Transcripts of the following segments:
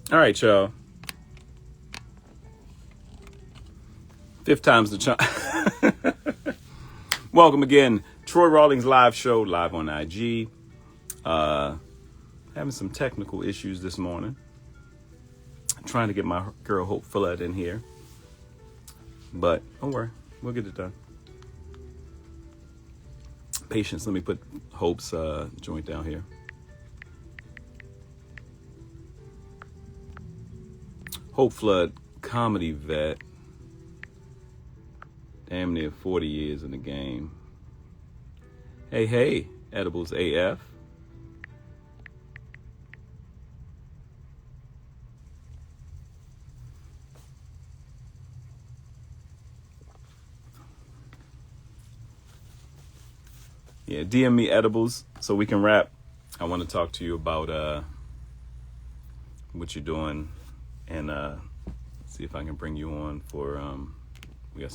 All right, y'all. Fifth time's the charm. Welcome again. Troy Rawlings live show, live on IG. Having some technical issues this morning. Trying to get my girl Hope Follett in here. But don't worry, we'll get it done. Patience, let me put Hope's joint down here. Hope Flood, comedy vet. Damn near 40 years in the game. Hey, Edibles AF. Yeah, DM me Edibles so we can wrap. I want to talk to you about what you're doing and see if I can bring you on for we got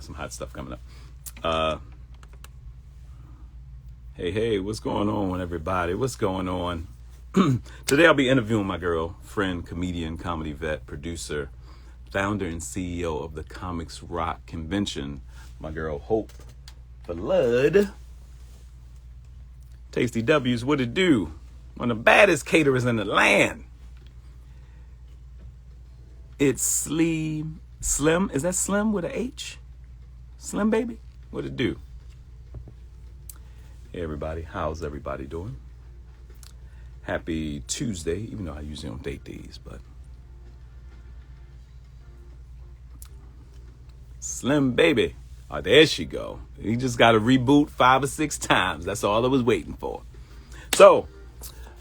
some hot stuff coming up. Hey, what's going on, everybody? What's going on? Today I'll be interviewing my girl, friend, comedian, comedy vet, producer, founder and CEO of the Comics Rock Convention, my girl Hope Blood. Tasty W's, what it do? One of the baddest caterers in the land. It's Slim. Is that Slim with a H? Slim baby? What it do? Hey everybody, how's everybody doing? Happy Tuesday, even though I usually don't date these, but Slim baby. Oh, there she go. You just got to reboot 5 or 6 times. That's all I was waiting for. So,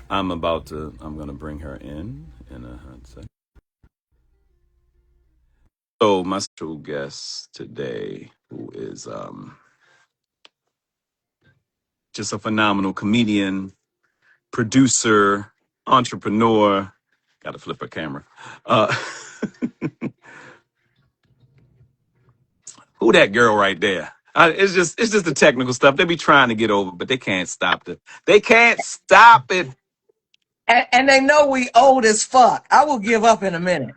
I'm going to bring her in a hot second. So, my special guest today, who is just a phenomenal comedian, producer, entrepreneur. Got to flip her camera. Who that girl right there? It's just the technical stuff. They be trying to get over, but they can't stop it. They can't stop it. And they know we old as fuck. I will give up in a minute.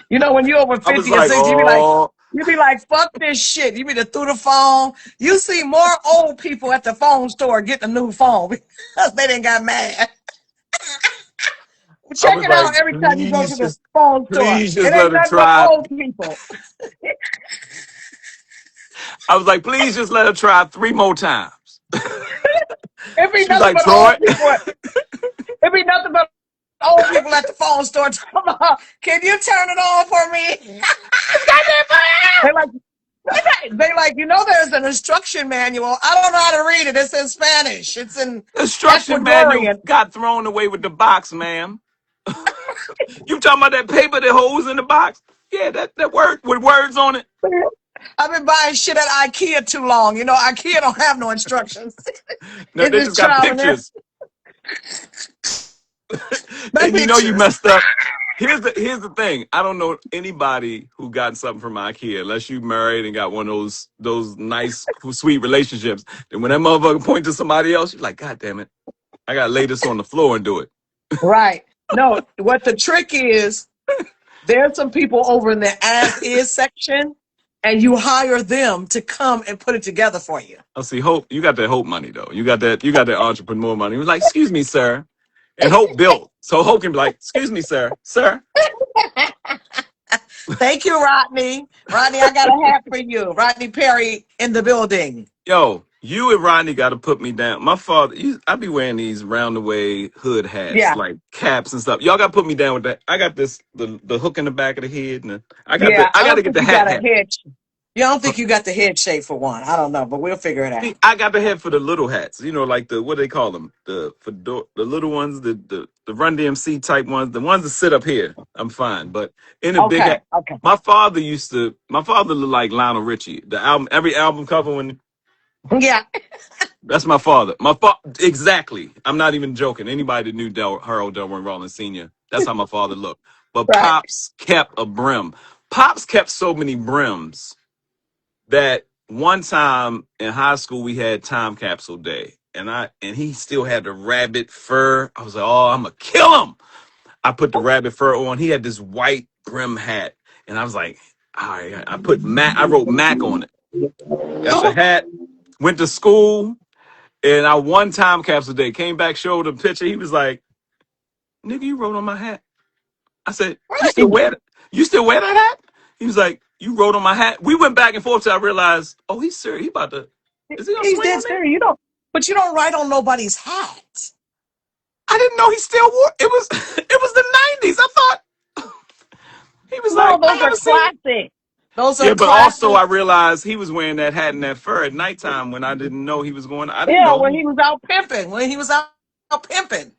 You know, when you're over I was 50 or like, 60, oh, you be like, fuck this shit. You be through the phone. You see more old people at the phone store getting a new phone because they didn't got mad. I Check was it out like, every time you go to the please phone store. It just ain't let her nothing but try. old people. I was like, please just let her try 3 more times. It be She was nothing like, but old Troy. people. It be nothing but old people at the phone store talking about, can you turn it on for me? They're like, you know, there's an instruction manual. I don't know how to read it. It's in Spanish. It's in Instruction manual Ecuadorian. got thrown away with the box, ma'am. You talking about that paper that holds in the box? Yeah, that word with words on it. I've been buying shit at IKEA too long. You know, IKEA don't have no instructions. No, It's they just just got trial and error. pictures. They And you know you pictures. messed up. Here's the thing. I don't know anybody who got something from IKEA unless you married and got one of those nice, sweet relationships. And when that motherfucker point to somebody else, you're like, God damn it, I gotta lay this on the floor and do it. Right. No, what the trick is, there's some people over in the as is section, and you hire them to come and put it together for you. I see Hope. You got that Hope money though. You got that entrepreneur money. He was like, excuse me, sir. And Hope built. So Hope can be like, excuse me, sir. Thank you, Rodney. Rodney, I got a hat for you. Rodney Perry in the building. Yo, you and Rodney got to put me down. My father, I be wearing these round the way hood hats, Yeah, like caps and stuff. Y'all got to put me down with that. I got the hook in the back of the head, and yeah. I I got to don't get think the you got hat a hat. head. You don't think you got the head shape for one. I don't know, but we'll figure it See, out. I got the head for the little hats. You know, like what do they call them? The little ones, the Run DMC type ones, the ones that sit up here. I'm fine, but in a big Okay, hat. okay. My father looked like Lionel Richie. The album, every album cover when. Yeah, That's my father. Exactly. I'm not even joking. Anybody that knew Harold Delroy Rollins Sr., that's how my father looked. But right. Pops kept a brim. Pops kept so many brims that one time in high school we had time capsule day. And he still had the rabbit fur. I was like, oh, I'm gonna kill him. I put the rabbit fur on. He had this white brim hat, and I was like, all right. I put Mac. I wrote Mac on it. Got the hat. Went to school, and I one time capsule day came back, showed him a picture. He was like, "Nigga, you wrote on my hat." I said, "You still Right. wear it? You still wear that hat?" He was like, "You wrote on my hat." We went back and forth till I realized, oh, he's serious. He about to. Is he gonna He's swing dead on me? serious. You don't, but you don't write on nobody's hat. I didn't know he still wore it. Was it was the '90s? I thought he was No, like, I those are haven't seen it. classic. Those are Yeah, but also classic. I realized he was wearing that hat and that fur at nighttime when I didn't know he was going. I didn't Yeah, know. when he was out pimping. When he was out pimping.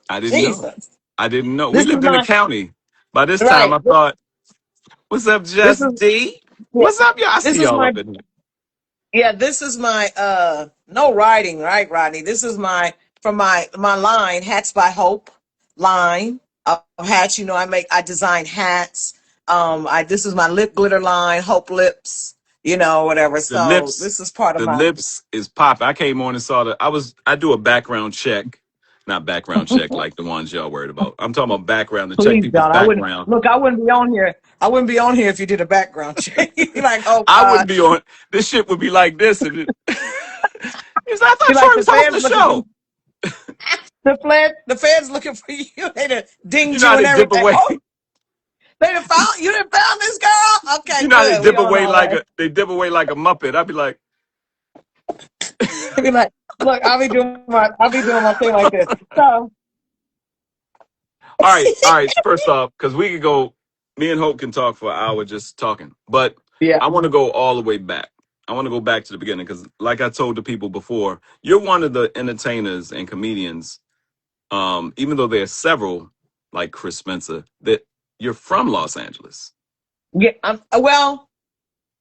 I didn't know. Jesus. I didn't know. We This is lived in the my county. By this time, right. I thought, "What's up, This Just is D? yeah, What's up, y'all? I this see is y'all my up in here." yeah, this is my no writing, right, Rodney? This is my from my line, Hats by Hope line of hats. You know, I design hats. I this is my lip glitter line, Hope Lips, you know, whatever. The So lips, this is part of the my lips is popping. I came on and saw the. I do a background check, not background check like the ones y'all worried about. I'm talking about background to check please people's don't. I wouldn't background. look, I wouldn't be on here. I wouldn't be on here if you did a background check. You'd be like, oh I wouldn't God. be on. This shit would be like this if it. He's like, I Be thought like Troy was the hosting feds the looking for show. you. The feds looking for you. They done You dinged know you how and they dip everything. away. Oh, they done found you done found this girl? Okay, You know how they good. We dip on away our like way. a Muppet. I'd be like, They be like, look, I'll be doing my thing like this. So all right. First off, because we could go, me and Hope can talk for an hour just talking, but yeah. I want to go all the way back. I want to go back to the beginning because, like I told the people before, you're one of the entertainers and comedians. Even though there are several, like Chris Spencer, that you're from Los Angeles. Yeah. Well,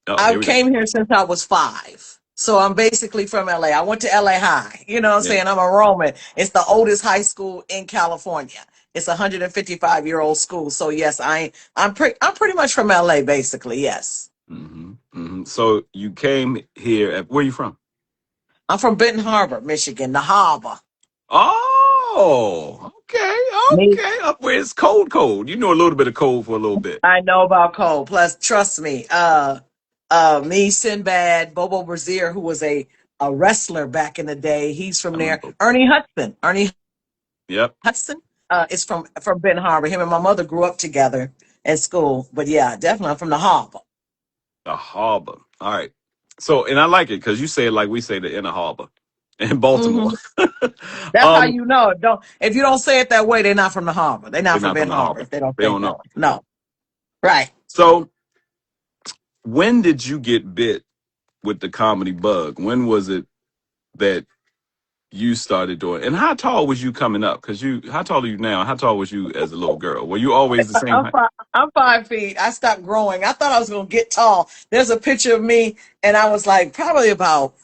Oh, I here we go. came here since I was 5. So I'm basically from LA. I went to LA High. You know what I'm Yeah. saying? I'm a Roman. It's the oldest high school in California. It's a 155-year-old school. So yes, I'm pretty much from LA basically. Yes. So you came here. Where you from? I'm from Benton Harbor, Michigan, the harbor. Oh, Me, okay. Up where it's cold, cold. You know a little bit of cold for a little bit. I know about cold. Plus, trust me, me, Sinbad, Bobo Brazier, who was a wrestler back in the day, he's I from there. remember. Ernie Hudson. Ernie Yep. Hudson is from Benton Harbor. Him and my mother grew up together at school. But yeah, definitely I'm from the harbor. The harbor. All right. So, and I like it because you say it like we say the inner harbor in Baltimore. Hmm. That's how um, you know. Don't if you don't say it that way, they're not from the harbor. They're they're not from not from Benton the Harbor harbor. if they don't They say it don't that know. way. No. Right. So, when did you get bit with the comedy bug? When was it that you started doing? And how tall was you coming up? Because how tall are you now? How tall was you as a little girl? Were you always the same height? I'm 5 feet. I stopped growing. I thought I was gonna get tall. There's a picture of me, and I was like probably about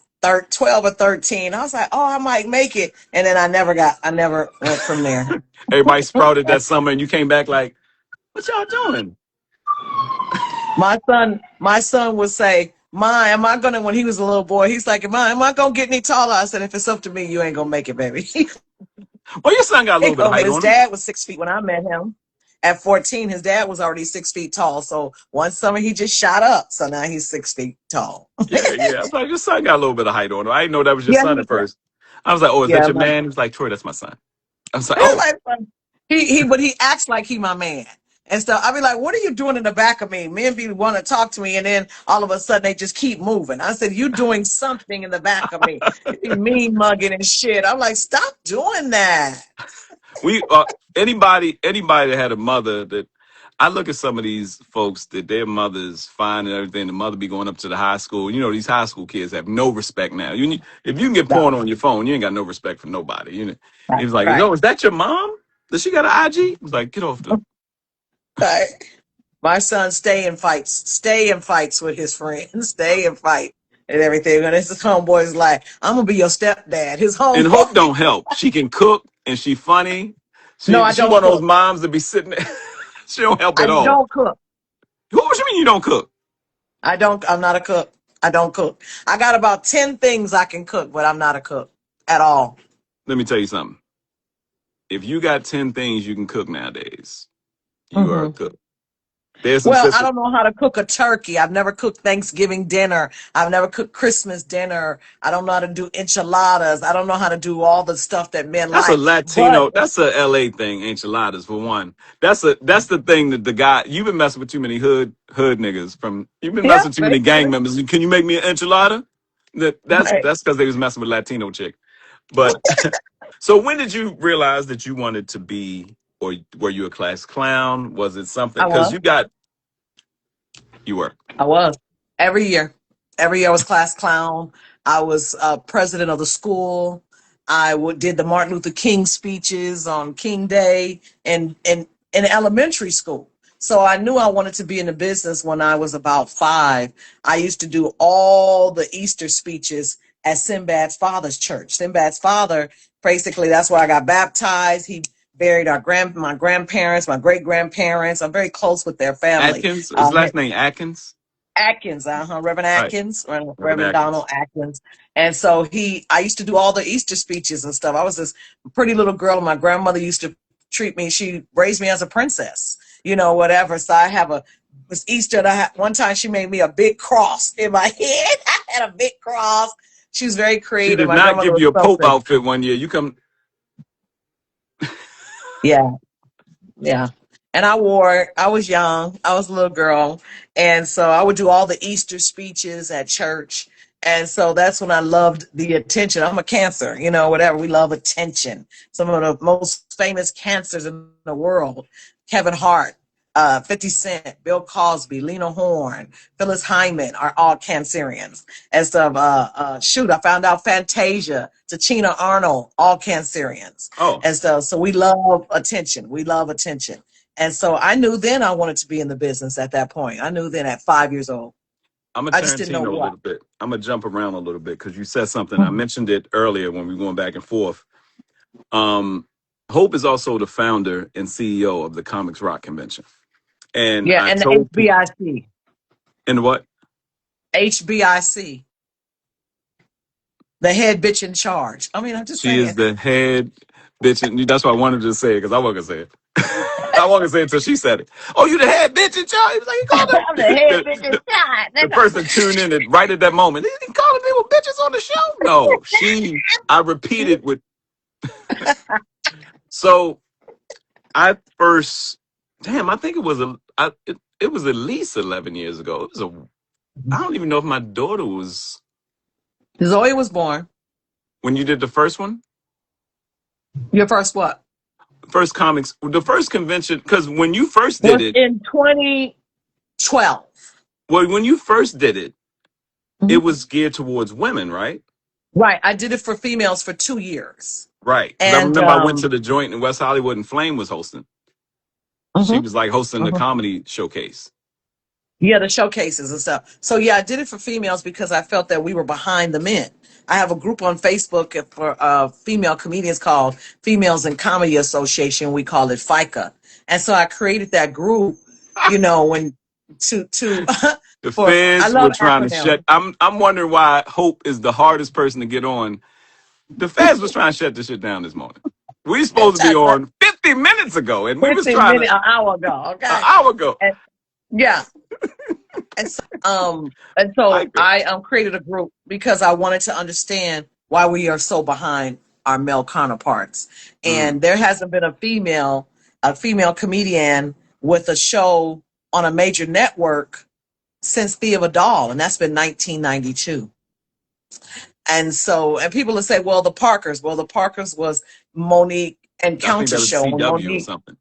12 or 13. I was like, oh, I might make it, and then I never went from there. Everybody sprouted that summer, and you came back like, "What y'all doing?" My son would say, "Ma, am I gonna?" When he was a little boy, he's like, am I gonna get any taller?" I said, "If it's up to me, you ain't gonna make it, baby." Well, your son got a little bit of height His on him. dad was 6 feet when I met him. At 14, his dad was already 6 feet tall. So one summer he just shot up. So now he's 6 feet tall. Yeah, yeah. I was like, your son got a little bit of height on him. I didn't know that was your Yeah, son at first. I was like, oh, is that yeah, your man? He was like, Troy, that's my son. I was like, it's oh, like but he acts like he my man. And so I be like, what are you doing in the back of me? Men be want to talk to me, and then all of a sudden they just keep moving. I said, you doing something in the back of me. You be mean mugging and shit. I'm like, stop doing that. we anybody that had a mother that I look at some of these folks that their mother's fine and everything. The mother be going up to the high school. You know, these high school kids have no respect now. If you can get porn No, on your phone, you ain't got no respect for nobody. He right, was like, right, "Oh, is that your mom? Does she got an IG?" I was like, "Get off the." right. My son stay and fights with his friends, stay and fight and everything. And his homeboy's like, I'm gonna be your stepdad. His And Hope homeboy. don't help. She can cook and she funny. No, She I she don't one of those cook. moms that be sitting there. She don't help I at all. don't cook. What you mean you don't cook? I'm not a cook. I don't cook. I got about 10 things I can cook, but I'm not a cook at all. Let me tell you something. if you got 10 things you can cook nowadays, you are a Hmm. cook. There's some Well, I sisters. don't know how to cook a turkey. I've never cooked Thanksgiving dinner. I've never cooked Christmas dinner. I don't know how to do enchiladas. I don't know how to do all the stuff that men That's a like. But Latino. That's a LA thing. Enchiladas for one. That's the thing that the guy. You've been messing with too many hood niggas. You've been yeah, messing with too many gang basically. members. Can you make me an enchilada? That's Right. that's because they was messing with Latino chick. But so when did you realize that you wanted to be, or were you a class clown? Was it something? I Because was. you were. I was. Every year. Every year I was class clown. I was president of the school. Did the Martin Luther King speeches on King Day in elementary school. So I knew I wanted to be in the business when I was about 5. I used to do all the Easter speeches at Sinbad's father's church. Sinbad's father, basically, that's where I got baptized. He buried my grandparents, my great grandparents. I'm very close with their family. Atkins. His last name Atkins. Atkins, Reverend Right. Atkins, Reverend Reverend Atkins. Donald Atkins. And so I used to do all the Easter speeches and stuff. I was this pretty little girl. My grandmother used to treat me, she raised me as a princess, whatever. So this Easter, one time she made me a big cross in my head. I had a big cross. She was very She creative. did My not grandmother give was you a Pope something. outfit one year. You come. Yeah. Yeah. And I was young, I was a little girl. And so I would do all the Easter speeches at church. And so that's when I loved the attention. I'm a Cancer, whatever. We love attention. Some of the most famous cancers in the world: Kevin Hart, 50 Cent, Bill Cosby, Lena Horne, Phyllis Hyman are all Cancerians. And so, I found out Fantasia, Tachina Arnold, all Cancerians. Oh, And so we love attention. We love attention. And so I knew then I wanted to be in the business at that point. I knew then at 5 years old. I'm a I just didn't know Tarantino a what. little bit. I'm gonna jump around a little bit because you said something. I Mhm. mentioned it earlier when we were going back and forth. Um, Hope is also the founder and CEO of the Comics Rock Convention, and Yeah, I and the told people HBIC. in what HBIC. The head bitch in charge. I mean, I'm just she is saying. the head bitch. And that's why I wanted to say it because I wasn't gonna say it. I wasn't gonna say it until she said it. Oh, you the head bitch in charge? He was like, he called I'm the head her. bitch in charge. The person tuned in at, right at that moment. He calling people bitches on the show? No, I repeated with. So I first, damn, I think it was it was at least 11 years ago. I don't even know if my daughter was Zoe was born. when you did the first one, Your first what? first comics, the first convention. Because when you first did Was it, in 2012. well, when you first did it, it Mhm. was geared towards women, right? Right. I did it for females for 2 years. Right. Because I And remember I went to the joint in West Hollywood and Flame was hosting. She mhm, was like hosting the mhm. comedy showcase. Yeah, the showcases and stuff. So yeah, I did it for females because I felt that we were behind the men. I have a group on Facebook for female comedians called Females in Comedy Association. We call it FICA. And so I created that group, when to The for I feds were love trying to acronyms. shut. I'm wondering why Hope is the hardest person to get on. The feds was trying to shut this shit down this morning. We supposed to be on 50 minutes ago, and we was 15 trying to minutes, an hour ago. an Okay. hour ago. And yeah. And so Like, I created a group because I wanted to understand why we are so behind our male counterparts. mm, And there hasn't been a female comedian with a show on a major network since Thea Vidal, and that's been 1992. And people will say, well, the Parkers. Well, the Parkers was Monique and I think Counter that was Show when CW or Monique. something.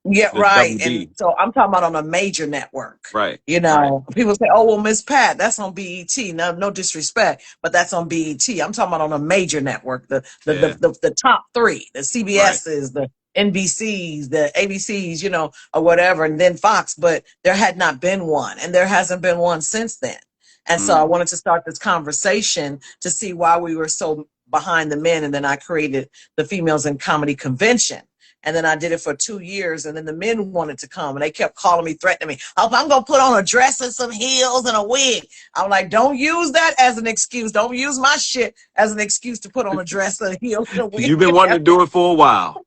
Yeah, The right. double And D. so I'm talking about on a major network. Right. Right. People say, "Oh, well, Miss Pat, that's on BET." No disrespect, but that's on BET. I'm talking about on a major network, Yeah. the top three, the Right. CBS's, the NBC's, the ABC's, or whatever, and then Fox. But there had not been one, and there hasn't been one since then. And so I Mm. wanted to start this conversation to see why we were so behind the men, and then I created the Females in Comedy Convention. And then I did it for 2 years. And then the men wanted to come and they kept calling me, threatening me. Oh, I'm going to put on a dress and some heels and a wig. I'm like, don't use that as an excuse. Don't use my shit as an excuse to put on a dress and heels and a wig. You've been wanting to do it for a while.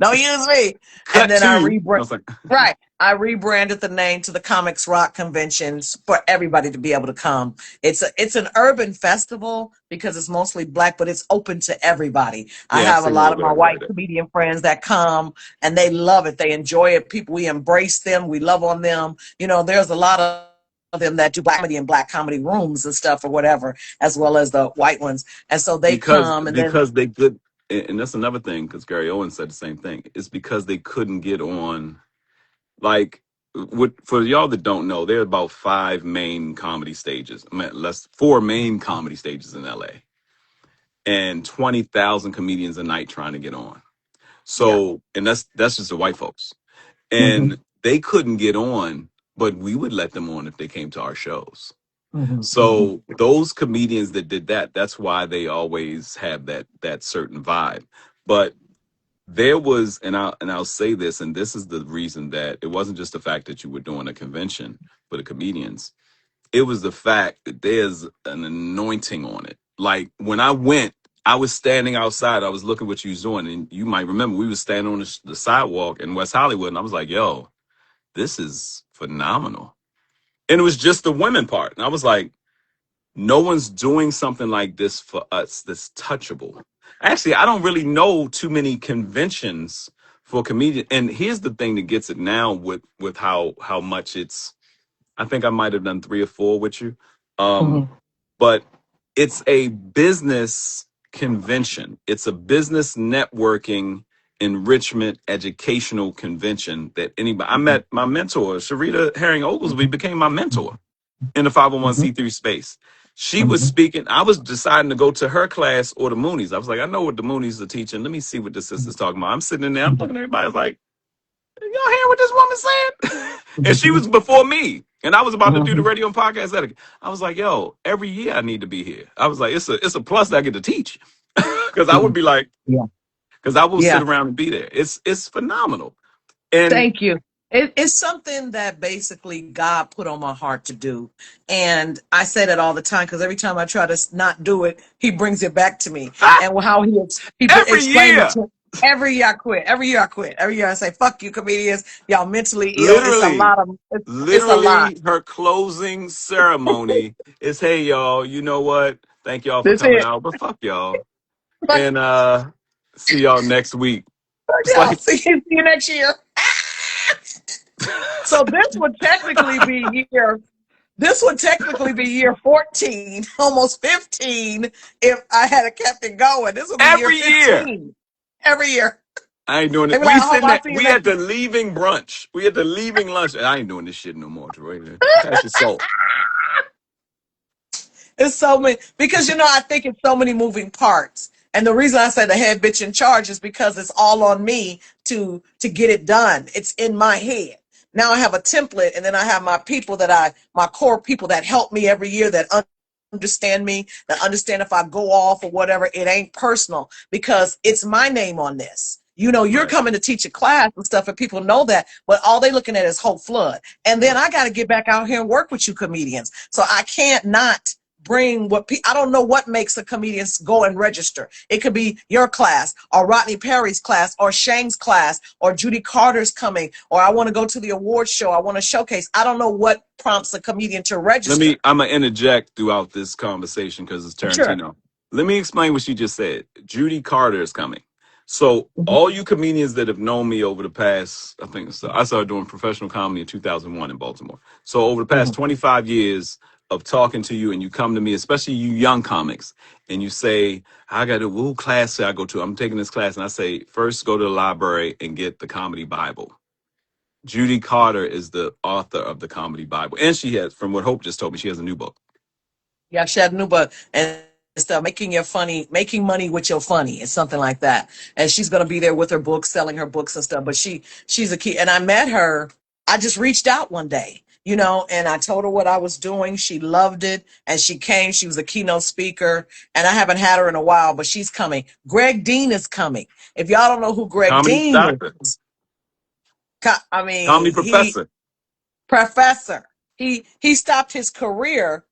Don't use me. And Cut then two. I was like, right. I rebranded the name to the Comics Rock Conventions for everybody to be able to come. It's an urban festival because it's mostly black, but it's open to everybody. I yeah, I've have a seen a lot little of bit my of white it. comedian friends that come and they love it. They enjoy it. People, we embrace them. We love on them. There's a lot of them that do black comedy in black comedy rooms and stuff or whatever, as well as the white ones. And so they because come and then because they could, and that's another thing, because Gary Owens said the same thing. It's because they couldn't get on, like, for y'all that don't know, there are about five main comedy stages. I mean, less four main comedy stages in LA, and 20,000 comedians a night trying to get on. yeah. So, and that's just the white folks, Hmm. and they couldn't get on, but we would let them on if they came to our shows. Hmm. Hmm. So those comedians that did that, that's why they always have that certain vibe. But there was, and I'll say this, and this is the reason that it wasn't just the fact that you were doing a convention for the comedians. It was the fact that there's an anointing on it. Like when I went, I was standing outside. I was looking what you was doing, and you might remember we was standing on the sidewalk in West Hollywood, and I was like, "Yo, this is phenomenal." And it was just the women part, and I was like, no one's doing something like this for us that's touchable. Actually, I don't really know too many conventions for comedian. And here's the thing that gets it now with how much it's. I think I might have done three or four with you, Hmm. but it's a business convention. It's a business networking, enrichment, educational convention that anybody. I met my mentor, Sharita Herring Oglesby, became my mentor in the Hmm. 501c3 space. She was Hmm. speaking. I was deciding to go to her class or the Moonies. I was like, I know what the Moonies are teaching. Let me see what the sister's talking about. I'm sitting in there. I'm looking at everybody like, y'all hear what this woman said? And she was before me. And I was about to do the Hmm. radio and podcast etiquette. I was like, yo, every year I need to be here. I was like, it's a plus that I get to teach. Because I would be like, Yeah. because I will sit Yeah. around and be there. It's phenomenal. And Thank you. It's something that basically God put on my heart to do. And I say that all the time because every time I try to not do it, he brings it back to me. ah, And how he every explained it year, to every year I quit. Every year I quit. Every year I say, fuck you, comedians. Y'all mentally ill. It's a literally, lot of, it's a lot. literally her closing ceremony is, hey y'all, you know what, thank y'all for That's coming it. out, but fuck y'all, Like, and see y'all next week. It's yeah, like, see you next year. So this would technically be year 14, almost 15, if I had kept it going. This will be year every year 15 every year. I ain't doing They it. be like, We I hope sitting I there, see you we next at year. the leaving brunch, we at the leaving lunch, and I ain't doing this shit no more, Troy. Pass your salt. It's so many because I think it's so many moving parts. And the reason I say the head bitch in charge is because it's all on me to get it done. It's in my head. Now I have a template, and then I have my core people that help me every year that understand me, that understand if I go off or whatever, it ain't personal because it's my name on this. You're Right. coming to teach a class and stuff, and people know that, but all they looking at is Hope Flood. And then I got to get back out here and work with you comedians. So I can't not bring I don't know what makes a comedian go and register. It could be your class or Rodney Perry's class or Shane's class or Judy Carter's coming or I want to go to the award show. I want to showcase. I don't know what prompts a comedian to register. I'm gonna interject throughout this conversation because it's Sure. Tarantino. Let me explain what she just said. Judy Carter is coming. So Mhm. all you comedians that have known me over the past, I think so, I started doing professional comedy in 2001 in Baltimore. So over the past Mhm. 25 years of talking to you, and you come to me, especially you young comics, and you say, I got a woo class that I go to. I'm taking this class, and I say, first go to the library and get the comedy Bible. Judy Carter is the author of the Comedy Bible, and she has, from what Hope just told me, she has a new book. Yeah, Chattanooga and stuff, making money with your funny. It's something like that. And she's gonna be there with her books, selling her books and stuff. But she's a key. And I met her. I just reached out one day, and I told her what I was doing. She loved it, and she came. She was a keynote speaker, and I haven't had her in a while, but she's coming. Greg Dean is coming. If y'all don't know who Greg Comedy Dean doctor, is, I comedy mean, he professor. professor. He stopped his career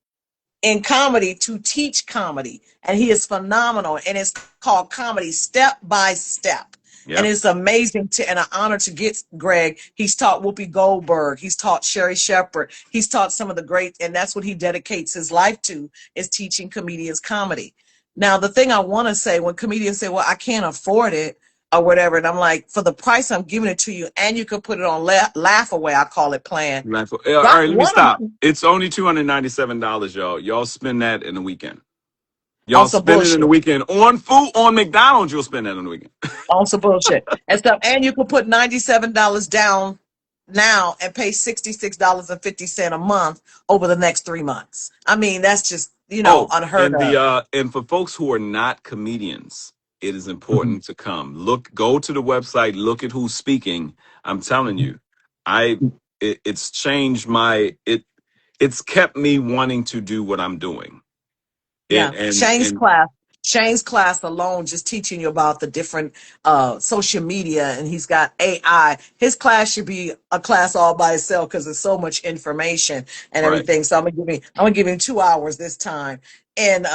in comedy to teach comedy, and he is phenomenal, and it's called Comedy Step by Step. And Yep. it's amazing and an honor to get Greg. He's taught Whoopi Goldberg. He's taught Sherry Shepherd. He's taught some of the great, and that's what he dedicates his life to, is teaching comedians comedy. Now, the thing I want to say, when comedians say, well, I can't afford it or whatever, and I'm like, for the price I'm giving it to you, and you can put it on Laugh Away, I call it, plan. All Got right, let me one of stop. them. It's only $297, y'all. Y'all spend that in the weekend. Y'all Also spend it in the bullshit. weekend on food on McDonald's. You'll spend that on the weekend. Also bullshit and stuff. And you can put $97 down now and pay $66.50 a month over the next 3 months. I mean, that's just, Oh, unheard of. and for folks who are not comedians, it is Mhm. important to come. Go to the website, look at who's speaking. I'm telling you, I it's changed it's kept me wanting to do what I'm doing. It Yeah, and Shane's class alone, just teaching you about the different social media, and he's got AI. His class should be a class all by itself because there's so much information and right, everything. So I'm gonna give him 2 hours this time, and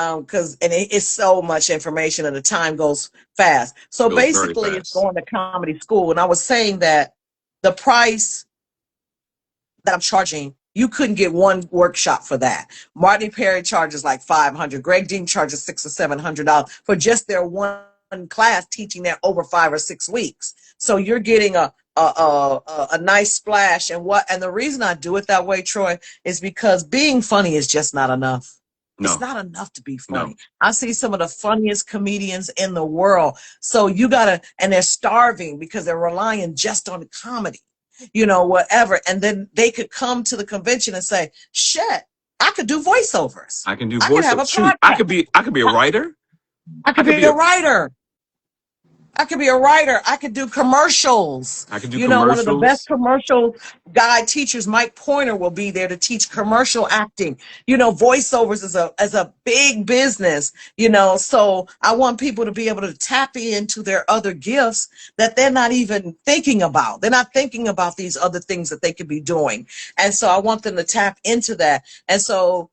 it's so much information, and the time goes fast. So goes very basically, it's fast. going to comedy school, and I was saying that the price that I'm charging, you couldn't get one workshop for that. Marty Perry charges like 500. Greg Dean charges $600 or $700 for just their one class, teaching that over 5 or 6 weeks. So you're getting a nice splash. And the reason I do it that way, Troy, is because being funny is just not enough. It's No, not enough to be no. funny. I see some of the funniest comedians in the world. So you gotta, and they're starving because they're relying just on comedy, whatever. And then they could come to the convention and say, shit, I could do voiceovers. I can do I could have voiceover. a Shoot, podcast. I could be a writer. I I could could be be a a writer. I could be a writer. I could do commercials. I could do One of the best commercials. commercial guy teachers, Mike Pointer, will be there to teach commercial acting. Voiceovers is a big business. So I want people to be able to tap into their other gifts that they're not even thinking about. They're not thinking about these other things that they could be doing. And so I want them to tap into that. And so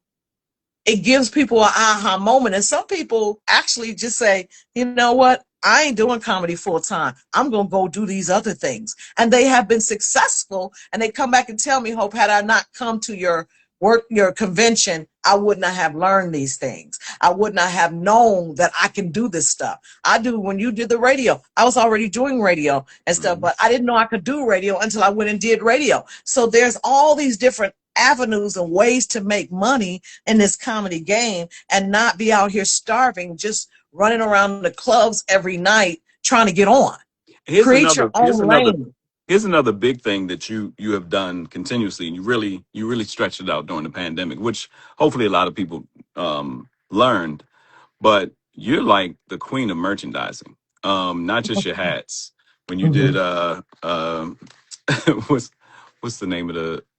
it gives people an aha moment. And some people actually just say, you know what? I ain't doing comedy full time. I'm going to go do these other things. And they have been successful. And they come back and tell me, Hope, had I not come to your convention, I would not have learned these things. I would not have known that I can do this stuff. When you did the radio, I was already doing radio and stuff, Mhm. but I didn't know I could do radio until I went and did radio. So there's all these different avenues and ways to make money in this comedy game and not be out here starving, just running around the clubs every night trying to get on. Here's Create your another here's own another lane. here's another big thing that you have done continuously, and you really stretched it out during the pandemic, which hopefully a lot of people learned. But you're like the queen of merchandising. Not just your hats. When you did Mhm. what's what's the name of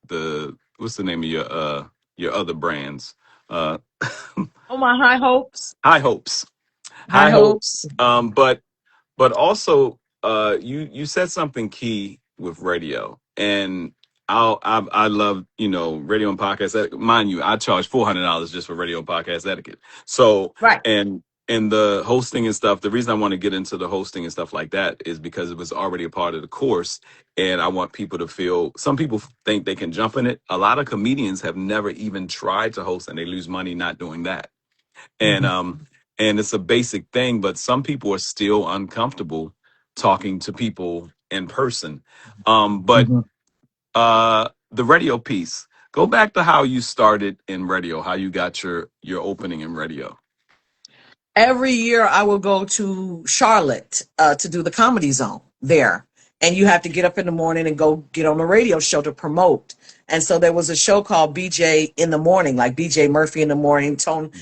the what's the name of your other brands? Uh Oh, my high hopes. High Hopes. High High hopes. Hopes. But also you said something key with radio, and I love radio and podcast mind you, I charge $400 just for radio and podcast etiquette. So Right. and the hosting and stuff, the reason I want to get into the hosting and stuff like that is because it was already a part of the course, and I want people to feel, some people think they can jump in it. A lot of comedians have never even tried to host, and they lose money not doing that. and Mhm. um and it's a basic thing, but some people are still uncomfortable talking to people in person. But Mhm. the radio piece, go back to how you started in radio, how you got your opening in radio. Every year I will go to Charlotte to do the Comedy Zone there. And you have to get up in the morning and go get on the radio show to promote. And so there was a show called BJ in the Morning, like BJ Murphy in the Morning. Tone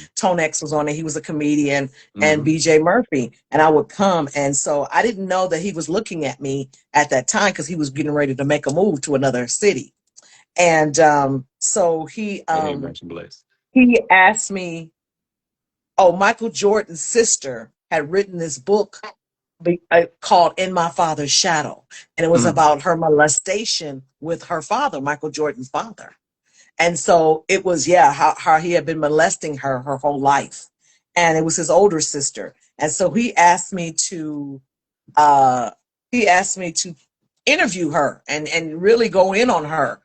X was on it. He was a comedian, and Hmm. BJ Murphy. And I would come. And so I didn't know that he was looking at me at that time because he was getting ready to make a move to another city. And so It ain't mentioned Blaze. he asked me, oh, Michael Jordan's sister had written this book called In My Father's Shadow. And it was Hmm. about her molestation with her father, Michael Jordan's father. And so it was, yeah, how he had been molesting her whole life. And it was his older sister. And so he asked me to uh, he asked me to interview her and really go in on her,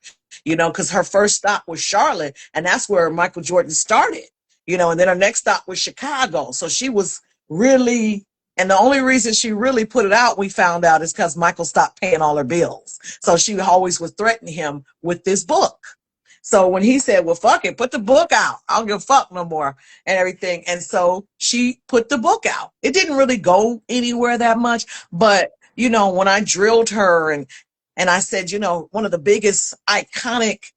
because her first stop was Charlotte, and that's where Michael Jordan started, and then her next stop was Chicago. So she was really, and the only reason she really put it out, we found out, is because Michael stopped paying all her bills. So she always would threaten him with this book. So when he said, well, fuck it, put the book out. I don't give a fuck no more and everything. And so she put the book out. It didn't really go anywhere that much, but when I drilled her and I said, one of the biggest iconic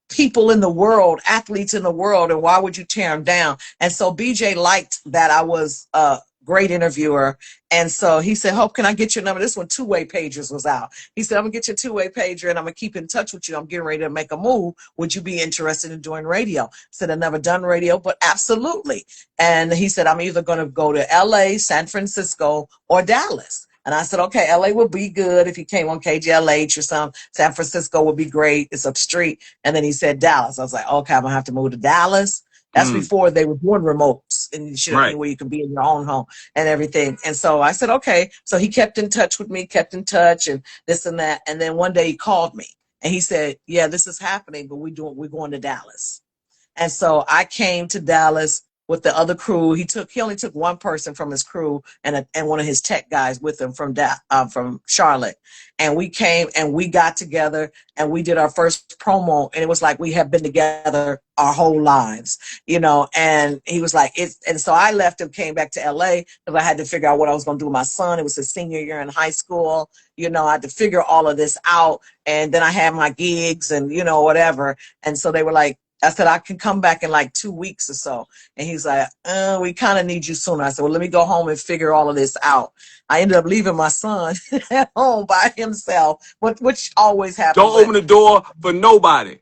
people in the world, athletes in the world, and why would you tear them down? And so BJ liked that I was a great interviewer. And so he said, Hope, can I get your number? This one, two-way pagers was out. He said, I'm gonna get your two-way pager and I'm gonna keep in touch with you. I'm getting ready to make a move. Would you be interested in doing radio? I said, I've never done radio, but absolutely. And he said, I'm either gonna go to LA, San Francisco, or Dallas. And I said, okay, LA would be good if you came on KGLH or something. San Francisco would be great. It's up the street. And then he said Dallas. I was like, okay, I'm going to have to move to Dallas. That's before they were doing remotes and shit, Right. where you can be in your own home and everything. And so I said, okay. So he kept in touch with me, kept in touch and this and that. And then one day he called me and he said, yeah, this is happening, but we're going to Dallas. And so I came to Dallas with the other crew. He only took one person from his crew and one of his tech guys with him from Charlotte. And we came and we got together and we did our first promo, and it was like we had been together our whole lives, and he was like, and so I left and came back to LA because I had to figure out what I was going to do with my son. It was his senior year in high school. I had to figure all of this out. And then I had my gigs and, whatever. And so they were like, I said, I can come back in like 2 weeks or so. And he's like, we kind of need you sooner. I said, well, let me go home and figure all of this out. I ended up leaving my son at home by himself, which always happens. Don't open the door for nobody.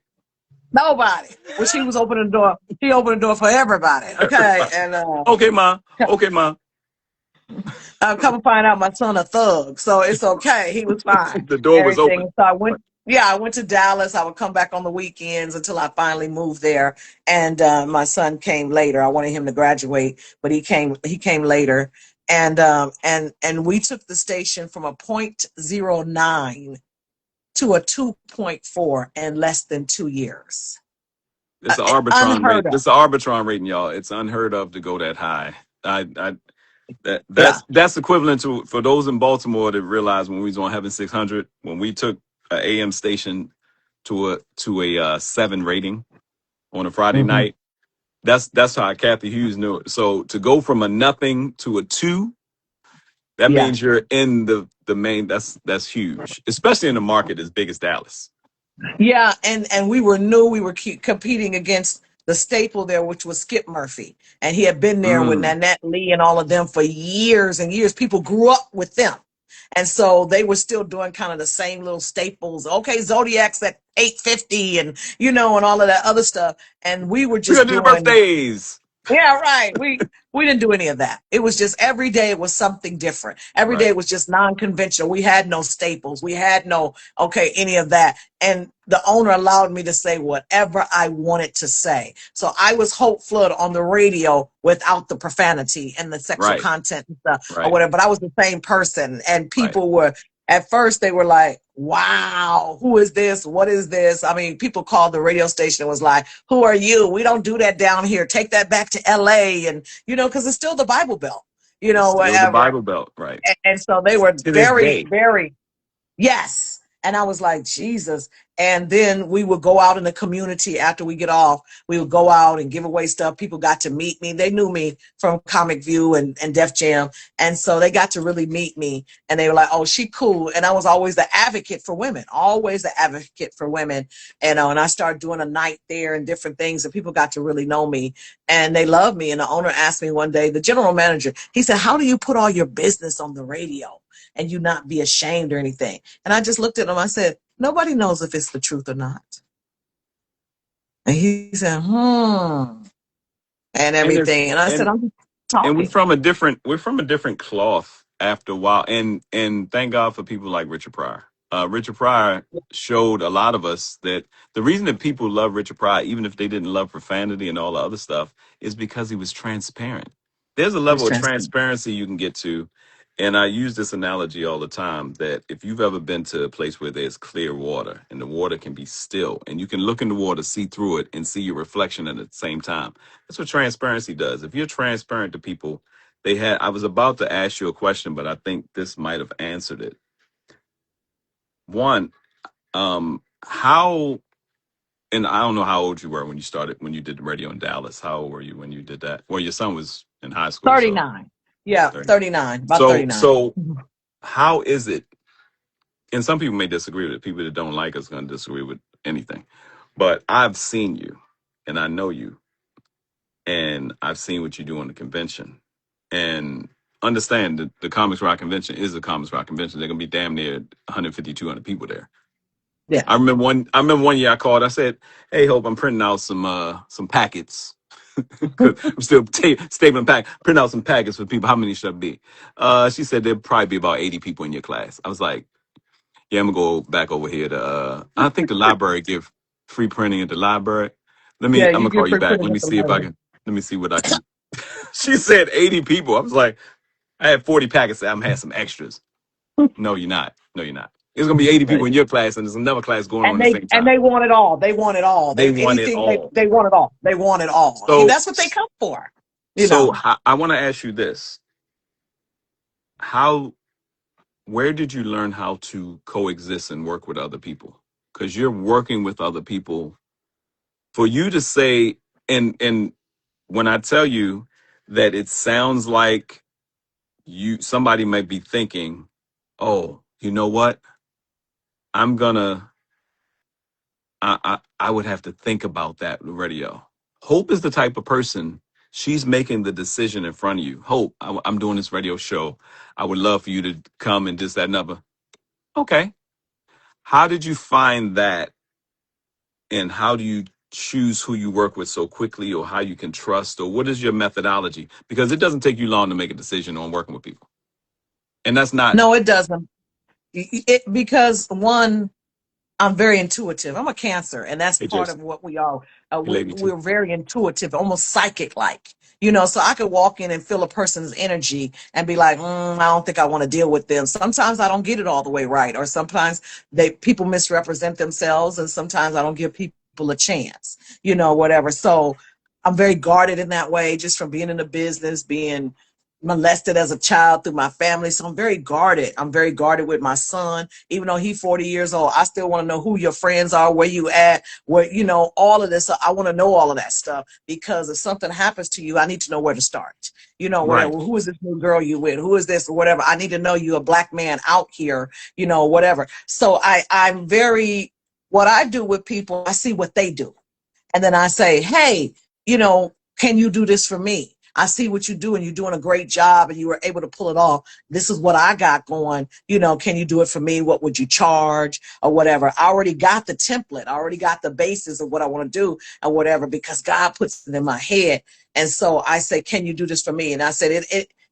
Nobody. Which he was opening the door. He opened the door for everybody. Okay. And okay, Ma. Okay, Ma. Come and find out my son a thug. So it's okay. He was fine. The door was open. So I went to Dallas. I would come back on the weekends until I finally moved there. And my son came later. I wanted him to graduate, but he came later. And we took the station from a 0.09 to a 2.4 in less than 2 years. It's an Arbitron rate. It's an Arbitron rating, y'all. It's unheard of to go that high. That's equivalent to, for those in Baltimore that realize when we was on Heaven 600, when we took an AM station to a 7 rating on a Friday night. That's how Kathy Hughes knew it. So to go from a nothing to a 2, that means you're in the main. That's huge, especially in a market as big as Dallas. Yeah, and we were competing against the staple there, which was Skip Murphy. And he had been there with Nanette Lee and all of them for years and years. People grew up with them. And so they were still doing kind of the same little staples. Okay, Zodiac's at 850 and, and all of that other stuff. And we were just doing birthdays. Yeah, right. We didn't do any of that. It was just every day it was something different. Every day was just non-conventional. We had no staples. We had no, any of that. And the owner allowed me to say whatever I wanted to say. So I was Hope Flood on the radio without the profanity and the sexual content and stuff or whatever. But I was the same person. And people were, at first they were like, wow, who is this? What is this? I mean, people called the radio station and was like, who are you? We don't do that down here. Take that back to LA. And, because it's still the Bible Belt, whatever. The Bible Belt, right. And so they were very, very, yes. And I was like, Jesus. And then we would go out in the community after we get off. We would go out and give away stuff. People got to meet me. They knew me from Comic View and Def Jam. And so they got to really meet me. And they were like, oh, she cool. And I was always the advocate for women, always the advocate for women. And I started doing a night there and different things. And people got to really know me. And they loved me. And the owner asked me one day, the general manager, he said, how do you put all your business on the radio and you not be ashamed or anything? And I just looked at him. I said, nobody knows if it's the truth or not. And he said, and everything. And I said, I'm just talking. And we're from a different cloth after a while. And thank God for people like Richard Pryor. Richard Pryor showed a lot of us that the reason that people love Richard Pryor, even if they didn't love profanity and all the other stuff, is because he was transparent. There's a level of transparency you can get to And I use this analogy all the time that if you've ever been to a place where there's clear water and the water can be still and you can look in the water, see through it, and see your reflection at the same time. That's what transparency does. If you're transparent to people, I was about to ask you a question, but I think this might have answered it. One, how, and I don't know how old you were when you did the radio in Dallas. How old were you when you did that? Well, your son was in high school, so 39. Yeah, 30. 39, about So, 39. so how is it? And some people may disagree with it. People that don't like us going to disagree with anything. But I've seen you and I know you and I've seen what you do on the convention. And understand that the Comics Rock Convention is a Comics Rock Convention. They're going to be damn near 150, 200 people there. Yeah. I remember one year I called. I said, "Hey, Hope, I'm printing out some packets. 'Cause I'm still stapling printing out some packets for people. How many should I be?" She said there'll probably be about 80 people in your class. I was like, "Yeah, I'm gonna go back over here to. I think the library give free printing at the library. Yeah, I'm you gonna call get you free back. printing at the library. Let me see what I can." She said 80 people. I was like, I had 40 packets. I'm had some extras. No, you're not. No, you're not. It's gonna be 80 people Right. in your class, and there's another class going on And at the they same and time. they want it all. They want it all. They They want it anything all. they want it all. They want it all. So, That's what they come for. You so know. I want to ask you this: How, where did you learn how to coexist and work with other people? Because you're working with other people. For you to say, and when I tell you that it sounds like somebody might be thinking, "Oh, you know what? I'm gonna I would have to think about that radio." Hope is the type of person, she's making the decision in front of you. Hope, I'm doing this radio show. I would love for you to come and this, that, and other. Okay. How did you find that? And how do you choose who you work with so quickly, or how you can trust, or what is your methodology? Because it doesn't take you long to make a decision on working with people. And that's not, No, it doesn't. Because one, I'm very intuitive. I'm a Cancer, and that's hey, part of Jason, what we are. hey, lady, too. We're very intuitive, almost psychic like. So I could walk in and feel a person's energy and be like, I don't think I want to deal with them. Sometimes I don't get it all the way right, or sometimes people misrepresent themselves, and sometimes I don't give people a chance, whatever. So I'm very guarded in that way, just from being in the business, being molested as a child through my family. So I'm very guarded. I'm very guarded with my son. Even though he's 40 years old, I still want to know who your friends are, where you at, all of this. I want to know all of that stuff, because if something happens to you, I need to know where to start. Whatever. Right. Who is this new girl you with? Who is this or whatever? I need to know you a black man out here, whatever. So I'm very, what I do with people, I see what they do. And then I say, hey, can you do this for me? I see what you do and you're doing a great job and you were able to pull it off. This is what I got going. Can you do it for me? What would you charge or whatever? I already got the template. I already got the basis of what I want to do and whatever, because God puts it in my head. And so I say, can you do this for me? And I said,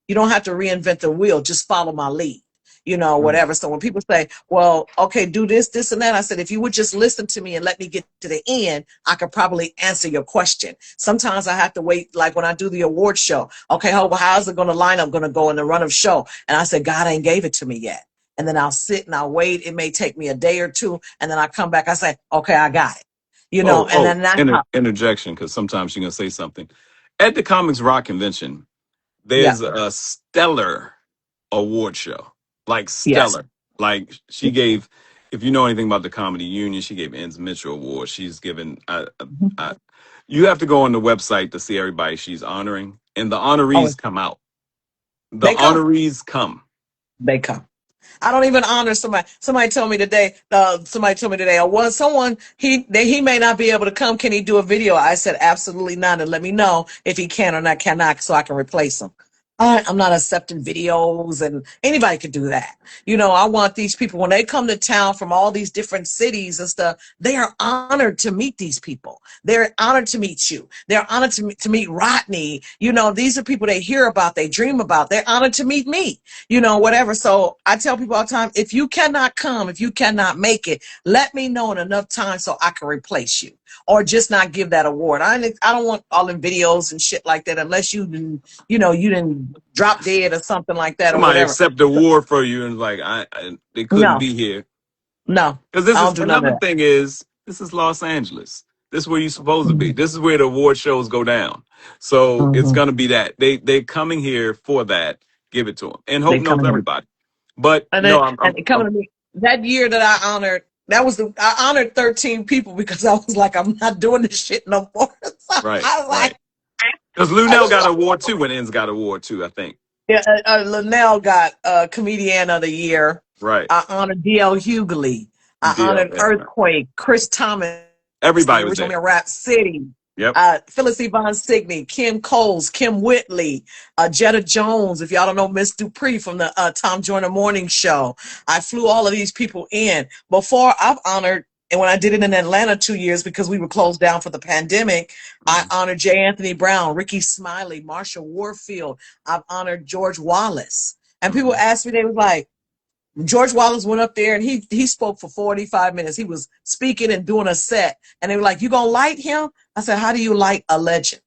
you don't have to reinvent the wheel. Just follow my lead. Mm. Whatever. So when people say, well, okay, do this, this, and that, I said, if you would just listen to me and let me get to the end, I could probably answer your question. Sometimes I have to wait, like when I do the award show. Okay, how's it going to line up, going to go in the run of show? And I said, God ain't gave it to me yet. And then I'll sit and I'll wait. It may take me a day or two. And then I come back, I say, okay, I got it. And then that's how, Interjection, because sometimes you're going to say something. At the Comics Rock Convention, yeah, there's a stellar award show, like yes. stellar. Like she gave, if you know anything about the Comedy Union, she gave Enns Mitchell Award. She's given. You have to go on the website to see everybody she's honoring, and the Oh, honorees come out. The they come. honorees come. They come. I don't even honor somebody. Somebody told me today. Oh, well, someone he may not be able to come. Can he do a video? I said absolutely not, and let me know if he can or not cannot, so I can replace him. I'm not accepting videos, and anybody could do that. I want these people when they come to town from all these different cities and stuff. They are honored to meet these people. They're honored to meet you. They're honored to meet Rodney. These are people they hear about, they dream about. They're honored to meet me. Whatever. So I tell people all the time, if you cannot come, if you cannot make it, let me know in enough time so I can replace you, or just not give that award. I don't want all the videos and shit like that unless you didn't drop dead or something like that or Somebody whatever. accept the award for you and like they couldn't No, be here. no, Because this I is don't do none of another that. thing is this is Los Angeles. This is where you're supposed to be. Mhm. This is where the award shows go down. So it's Mhm. gonna be that they coming here for that. Give it to them. And Hope They knows coming in. everybody. But And then no, and it coming I'm to me that year that I honored. I honored 13 people because I was like, I'm not doing this shit no more. So right, I was like, right. Because Lunel got an award too, and En's got an award too. I think. yeah, Linnell got Comedian of the Year. Right. I honored D.L. Hughley. I Deal. honored Yeah. Earthquake, Chris Thomas, the Everybody was original there. man Rap City, Yep. Phyllis Yvonne Signey, Kim Coles, Kim Whitley, Jetta Jones. If y'all don't know Miss Dupree from the Tom Joyner Morning Show, I flew all of these people in. Before I've honored, and when I did it in Atlanta 2 years because we were closed down for the pandemic, I Mhm. honored J. Anthony Brown, Ricky Smiley, Marsha Warfield. I've honored George Wallace. And people Mhm. asked me, they was like, George Wallace went up there and he spoke for 45 minutes. He was speaking and doing a set. And they were like, you gonna light him? I said, how do you light a legend?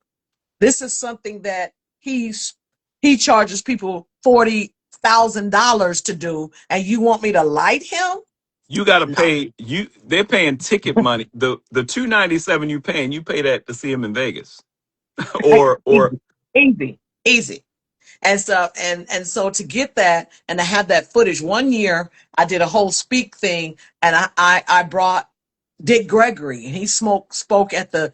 This is something that he charges people $40,000 to do, and you want me to light him? You got to No. pay you. They're paying ticket money. The 297 you paying. You pay that to see him in Vegas, or Easy, easy, easy. And so so to get that and to have that footage, one year I did a whole speak thing, and I brought Dick Gregory, and he spoke at the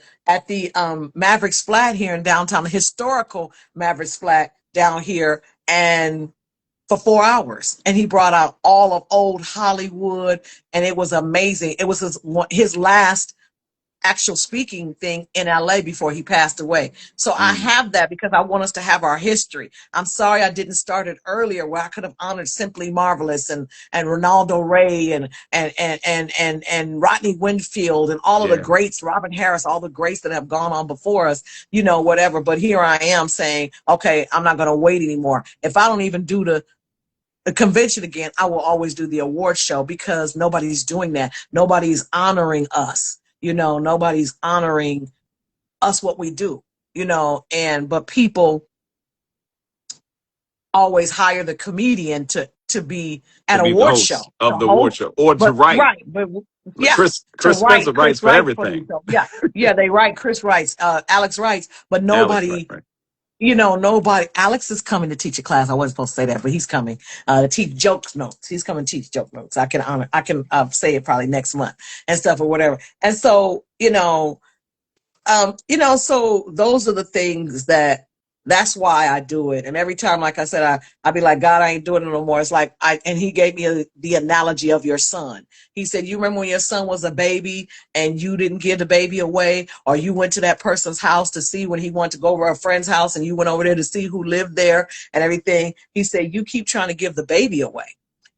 Mavericks Flat here in downtown, the historical Mavericks Flat down here, and for 4 hours, and he brought out all of old Hollywood, and it was amazing. It was his last actual speaking thing in LA before he passed away. So I Mm, have that because I want us to have our history. I'm sorry I didn't start it earlier where I could have honored Simply Marvelous and Ronaldo Ray and Rodney Winfield and all of the yeah. greats, Robin Harris, all the greats that have gone on before us, whatever. But here I am saying, okay, I'm not going to wait anymore. If I don't even do the convention again, I will always do the award show because nobody's doing that. Nobody's honoring us. Nobody's honoring us, what we do, but people always hire the comedian to be To an be the award host show, to of the award host, show or to but write. right, but Like yeah, Chris Spencer Chris writes for writes for these everything. shows. Yeah, yeah, they write, Chris writes, Alex writes, but Alex, right, nobody. right. Nobody. Alex is coming to teach a class. I wasn't supposed to say that, but he's coming to teach joke notes. He's coming to teach joke notes. I can say it probably next month and stuff or whatever. And so, so those are the things that's why I do it. And every time, like I said, I be like, God, I ain't doing it no more. It's like and he gave me the analogy of your son. He said, you remember when your son was a baby and you didn't give the baby away, or you went to that person's house to see when he wanted to go over a friend's house and you went over there to see who lived there and everything. He said, you keep trying to give the baby away.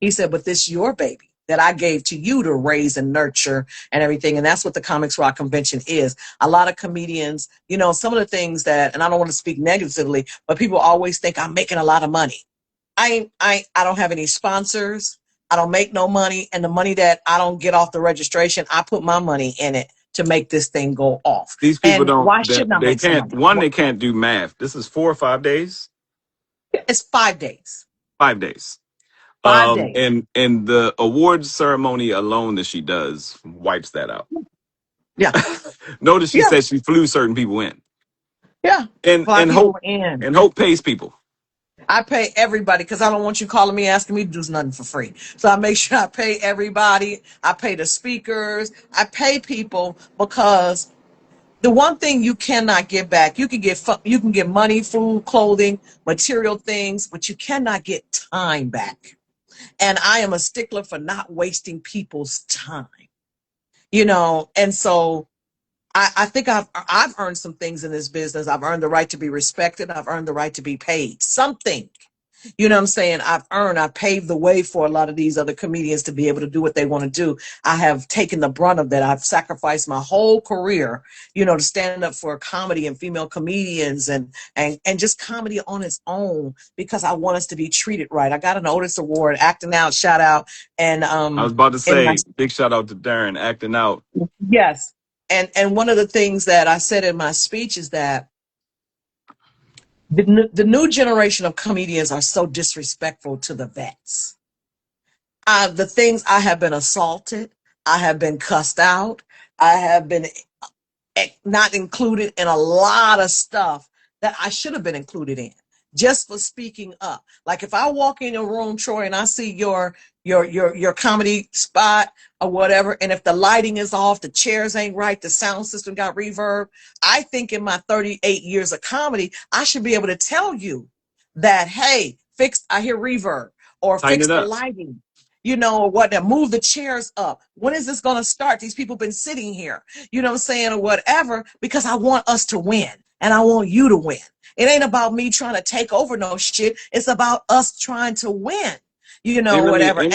He said, but this is your baby that I gave to you to raise and nurture and everything. And that's what the Comics Rock Convention is. A lot of comedians, some of the things that, and I don't want to speak negatively, but people always think I'm making a lot of money. I don't have any sponsors. I don't make no money. And the money that I don't get off the registration, I put my money in it to make this thing go off. These people And don't. why shouldn't I They make some can't. money? One, they can't do math. This is 4 or 5 days. It's 5 days. 5 days. 5 days. And the awards ceremony alone that she does wipes that out. Yeah. Notice she Yeah. said she flew certain people in, Yeah. and Fly and people hope in. and hope pays people. I pay everybody because I don't want you calling me asking me to do nothing for free. So I make sure I pay everybody. I pay the speakers. I pay people because the one thing you cannot get back, you can get money, food, clothing, material things, but you cannot get time back. And I am a stickler for not wasting people's time. And so I think I've earned some things in this business. I've earned the right to be respected. I've earned the right to be paid something. You know what I'm saying? I paved the way for a lot of these other comedians to be able to do what they want to do. I have taken the brunt of that. I've sacrificed my whole career, to stand up for comedy and female comedians and just comedy on its own because I want us to be treated right. I got an Otis Award, acting out, shout out, and I was about to in my say big shout out to Darren acting out. yes. And one of the things that I said in my speech is that the new generation of comedians are so disrespectful to the vets. The things I have been assaulted, I have been cussed out, I have been not included in a lot of stuff that I should have been included in just for speaking up. Like if I walk in a room, Troy, and I see your comedy spot or whatever, and if the lighting is off, the chairs ain't right, the sound system got reverb, I think in my 38 years of comedy, I should be able to tell you that, hey, I hear reverb, or Tighten fix it the up. lighting, or what, move the chairs up. When is this going to start? These people been sitting here, you know what I'm saying, or whatever, because I want us to win and I want you to win. It ain't about me trying to take over no shit. It's about us trying to win, And whatever. And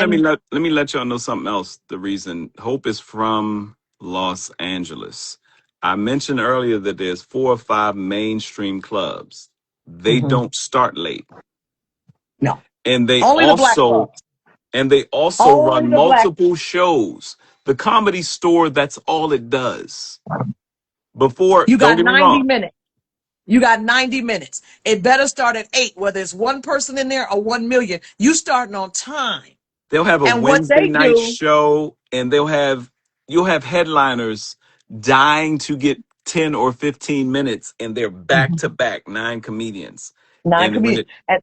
let me let y'all know something else. The reason Hope is from Los Angeles. I mentioned earlier that there's 4 or 5 mainstream clubs. They Mhm. don't start late. No, And only the black clubs, they also only run the black. multiple shows. The Comedy Store, that's all it does. Before, You don't got get me 90 wrong, minutes. You got 90 minutes. It better start at 8, whether it's one person in there or 1 million. You starting on time. they'll have a And what Wednesday they night do, show, and you'll have headliners dying to get 10 or 15 minutes, and they're back to back 9 comedians. nine And when comedians. it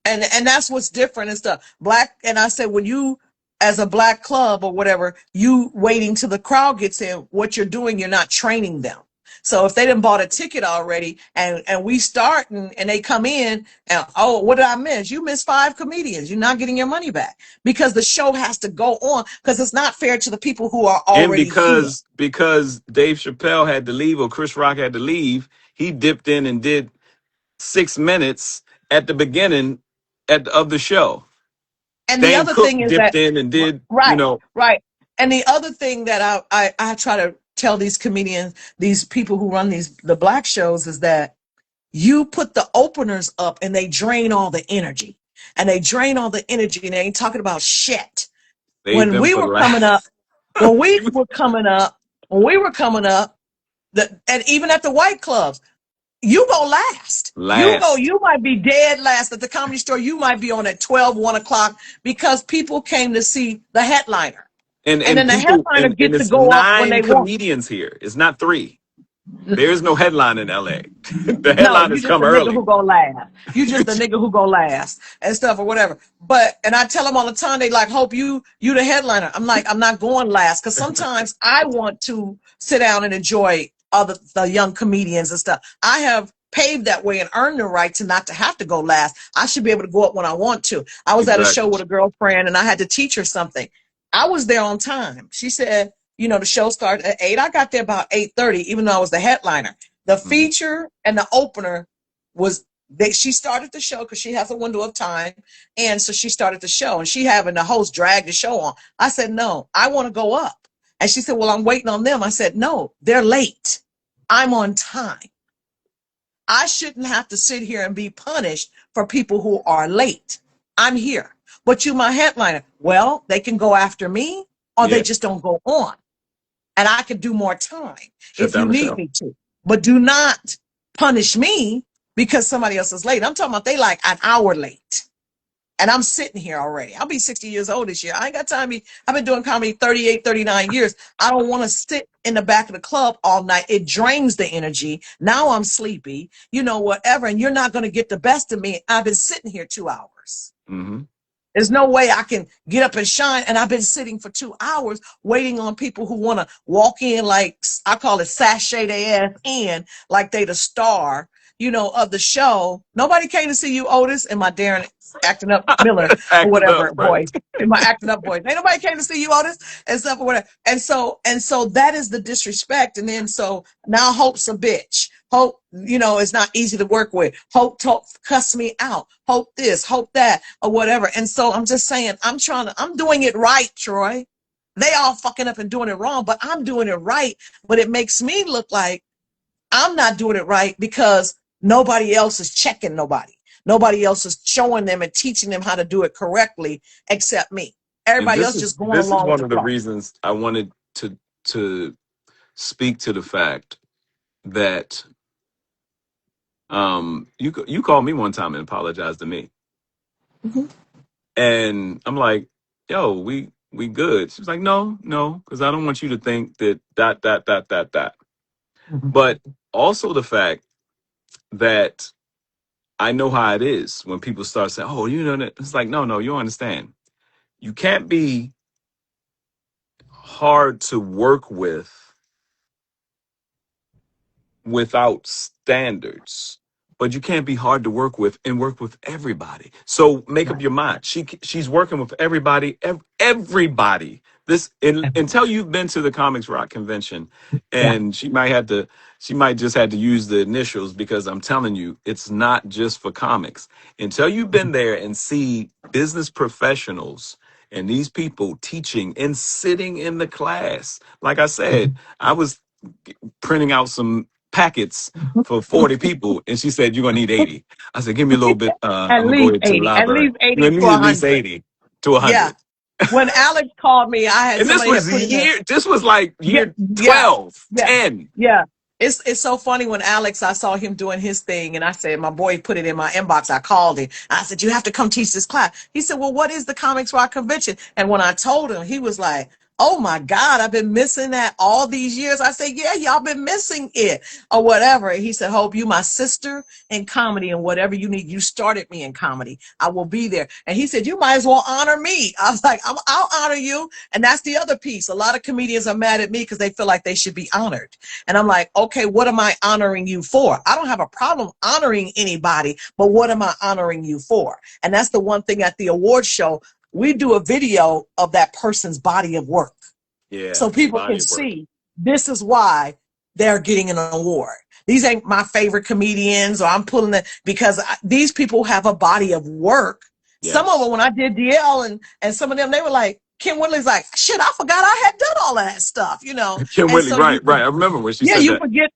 And that's what's different and stuff. Black, and I said, when you, as a black club or whatever, you waiting till the crowd gets in, what you're doing, you're not training them. So if they didn't bought a ticket already and we start and they come in and, oh, what did I miss? You missed 5 comedians. You're not getting your money back because the show has to go on, because it's not fair to the people who are and already here. because Dave Chappelle had to leave or Chris Rock had to leave, he dipped in and did 6 minutes at the beginning of the show. And the Dan other Cook thing is dipped that, in and did, right, right. And the other thing that I try to tell these comedians, these people who run the black shows, is that you put the openers up and they drain all the energy. And they drain all the energy and they ain't talking about shit. save When them we for were coming last. up, when we were coming up, when we were coming up, and even at the white clubs, you go last. Last. You might be dead last at the Comedy Store. You might be on at 12, 1 o'clock, because people came to see the headliner. And And then the people headliner and gets to it's go up when 9 they want. comedians here. It's not 3. There is no headline in LA. The No, you headliners just come a nigga early. who go last. You just a nigga who go last and stuff or whatever. And I tell them all the time, they like, Hope, you the headliner. I'm like, I'm not going last, because sometimes I want to sit down and enjoy the young comedians and stuff. I have paved that way and earned the right to not to have to go last. I should be able to go up when I want to. I was at a show Exactly. with a girlfriend and I had to teach her something. I was there on time. She said, the show started at 8. I got there about 8:30, even though I was the headliner. The Mhm. feature and the opener was she started the show because she has a window of time. And so she started the show and she having the host drag the show on. I said, no, I want to go up. And she said, well, I'm waiting on them. I said, no, they're late. I'm on time. I shouldn't have to sit here and be punished for people who are late. I'm here. But you, my headliner, well, they can go after me or they Yeah. just don't go on. And I could do more time Shut if you down the need show. me to. But do not punish me because somebody else is late. I'm talking about they like an hour late. And I'm sitting here already. I'll be 60 years old this year. I ain't got time to be, I've been doing comedy 38, 39 years. I don't want to sit in the back of the club all night. It drains the energy. Now I'm sleepy, whatever. And you're not going to get the best of me. I've been sitting here 2 hours. Hmm. There's no way I can get up and shine. And I've been sitting for 2 hours waiting on people who want to walk in, like I call it sashay their ass in, like they the star, of the show. Nobody came to see you, Otis, and my Darren acting up Miller or Acting up, whatever right? voice. In my acting up voice. Ain't nobody came to see you, Otis, and stuff or whatever. And so that is the disrespect. And then so now Hope's a bitch. Hope, is not easy to work with. Hope cuss me out. Hope this, hope that, or whatever. And so I'm just saying, I'm doing it right, Troy. They all fucking up and doing it wrong, but I'm doing it right. But it makes me look like I'm not doing it right because nobody else is checking nobody. Nobody else is showing them and teaching them how to do it correctly except me. And Everybody else just going this is along with one the of the flow. reasons I wanted to speak to the fact that You called me one time and apologized to me, Mhm. and I'm like, yo, we good. She was like, no, because I don't want you to think that that. Mhm. But also the fact that I know how it is when people start saying, oh, you know that. It's like, no, you don't understand. You can't be hard to work with without standards, but you can't be hard to work with and work with everybody. So make up Right. your mind. She's working with everybody, everybody. This until you've been to the Comics Rock convention, Yeah. and she might just had to use the initials, because I'm telling you, it's not just for comics. Until you've been there and see business professionals and these people teaching and sitting in the class. Like I said, I was printing out some packets for 40 people, and she said, you're gonna need 80. I said, give me a little bit. At I'm gonna go least ahead to the 80. At library. least You're 80 gonna to need at least 100. 80 to Yeah. 100. When Alex called me, I had And this somebody was had put in a this was like yeah, year yeah, 12, yeah, 10. yeah. It's so funny when Alex, I saw him doing his thing, and I said, my boy put it in my inbox. I called him. I said, you have to come teach this class. He said, well, what is the Comics Rock Convention? And when I told him, he was like, oh my God, I've been missing that all these years. I said, yeah, y'all been missing it or whatever. He said, Hope, you my sister in comedy, and whatever you need, you started me in comedy. I will be there. And he said, you might as well honor me. I was like, I'll honor you. And that's the other piece. A lot of comedians are mad at me because they feel like they should be honored. And I'm like, okay, what am I honoring you for? I don't have a problem honoring anybody, but what am I honoring you for? And that's the one thing at the award show. We do a video of that person's body of work Yeah, so people can body of work. see this is why they're getting an award. These ain't my favorite comedians, or I'm pulling it because these people have a body of work. Some of them, Yes. when I did DL and some of them, they were like, Kim Whitley's like, shit, I forgot I had done all of that stuff, you know? Kim And Whitley, so you, right. I remember when she yeah, said you that. forget,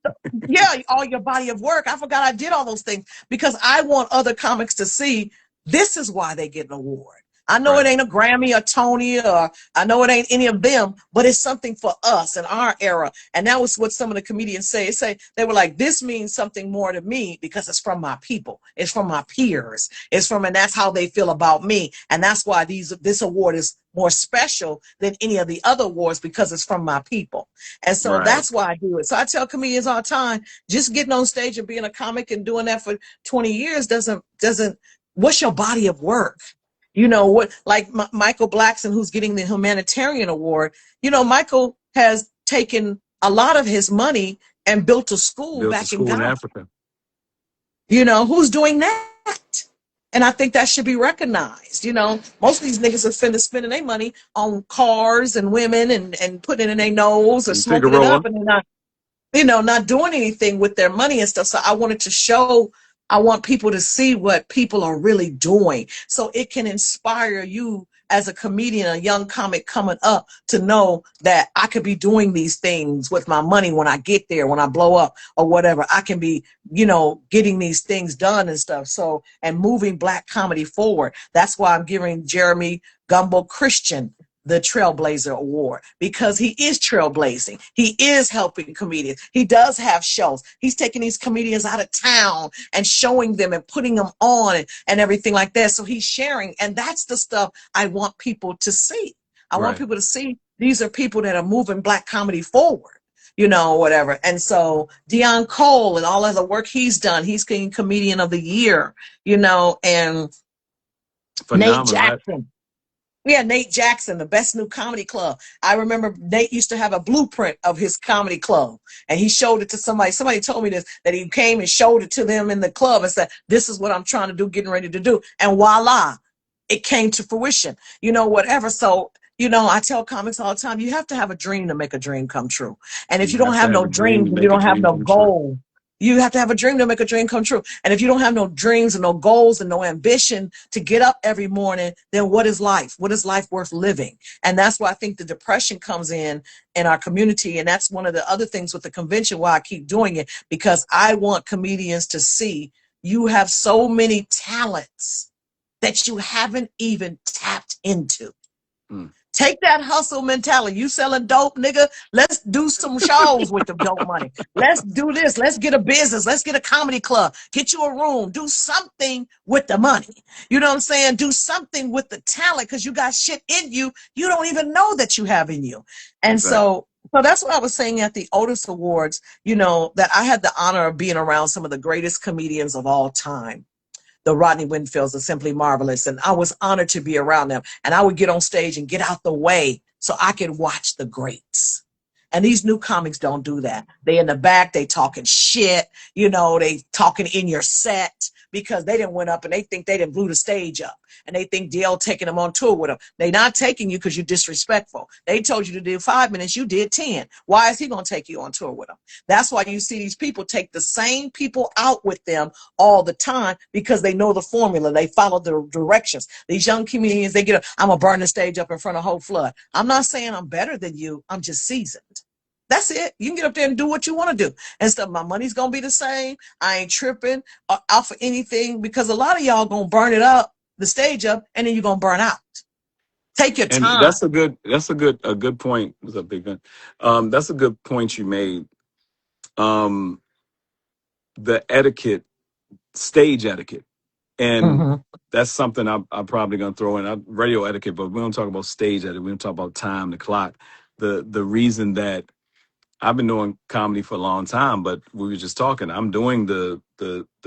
yeah, all your body of work. I forgot I did all those things because I want other comics to see this is why they get an award. I know it Right. ain't a Grammy or Tony, or I know it ain't any of them, but it's something for us in our era. And that was what some of the comedians say. They were like, this means something more to me because it's from my people. It's from my peers. It's from, and that's how they feel about me. And that's why this award is more special than any of the other awards because it's from my people. And so Right. that's why I do it. So I tell comedians all the time, just getting on stage and being a comic and doing that for 20 years doesn't, what's your body of work? You know what, like Michael Blackson, who's getting the humanitarian award, you know, Michael has taken a lot of his money and built a school Built a back in school in Ghana. Africa. You know, who's doing that? And I think that should be recognized. You know, most of these niggas are spending their money on cars and women and putting it in their nose or And smoking it Figueroa. up, and they're not, you know, not doing anything with their money and stuff. So I wanted to show, I want people to see what people are really doing so it can inspire you as a comedian, a young comic coming up, to know that I could be doing these things with my money when I get there, when I blow up or whatever. I can be, you know, getting these things done and stuff. So, and moving Black comedy forward. That's why I'm giving Jeremy Gumbo Christian the Trailblazer Award, because he is trailblazing. He is helping comedians. He does have shows. He's taking these comedians out of town and showing them and putting them on and everything like that. So he's sharing. And that's the stuff I want people to see. I want Right. people to see these are people that are moving Black comedy forward, you know, whatever. And so Deion Cole and all of the work he's done, he's getting Comedian of the Year, you know, and Nate Phenomenal. Jackson. Yeah, Nate Jackson, the best new comedy club. I remember Nate used to have a blueprint of his comedy club, and he showed it to somebody. Somebody told me this, that he came and showed it to them in the club and said, this is what I'm trying to do, getting ready to do. And voila, it came to fruition, you know, whatever. So, you know, I tell comics all the time, you have to have a dream to make a dream come true. And if You you don't have to have have no a dream dreams to and you make a don't have dream no come true. goal, you have to have a dream to make a dream come true. And if you don't have no dreams and no goals and no ambition to get up every morning, then what is life? What is life worth living? And that's why I think the depression comes in our community. And that's one of the other things with the convention, why I keep doing it, because I want comedians to see you have so many talents that you haven't even tapped into. Mm. Take that hustle mentality. You selling dope, nigga? Let's do some shows with the dope money. Let's do this. Let's get a business. Let's get a comedy club. Get you a room. Do something with the money. You know what I'm saying? Do something with the talent because you got shit in you you don't even know that you have in you. And Exactly. so that's what I was saying at the Otis Awards, that I had the honor of being around some of the greatest comedians of all time. The Rodney Winfields are simply marvelous. And I was honored to be around them. And I would get on stage and get out the way so I could watch the greats. And these new comics don't do that. They in the back, they talking shit, they talking in your set because they didn't went up and they think they didn't blew the stage up. And they think DL taking them on tour with them. They not taking you because you're disrespectful. They told you to do 5 minutes, you did 10. Why is he going to take you on tour with them? That's why you see these people take the same people out with them all the time because they know the formula. They follow the directions. These young comedians, they get, I'm going to burn the stage up in front of whole flood. I'm not saying I'm better than you. I'm just seasoned. That's it. You can get up there and do what you want to do. And stuff. My money's going to be the same. I ain't tripping out for anything because a lot of y'all going to burn it up, the stage up, and then you're going to burn out. Take your And time. a good point. What's up, Big Gun? That's a good point you made. The etiquette, stage etiquette. And that's something I'm probably going to throw in radio etiquette, but we don't talk about stage etiquette. We don't talk about time, the clock. The reason that I've been doing comedy for a long time, but we were just talking. I'm doing the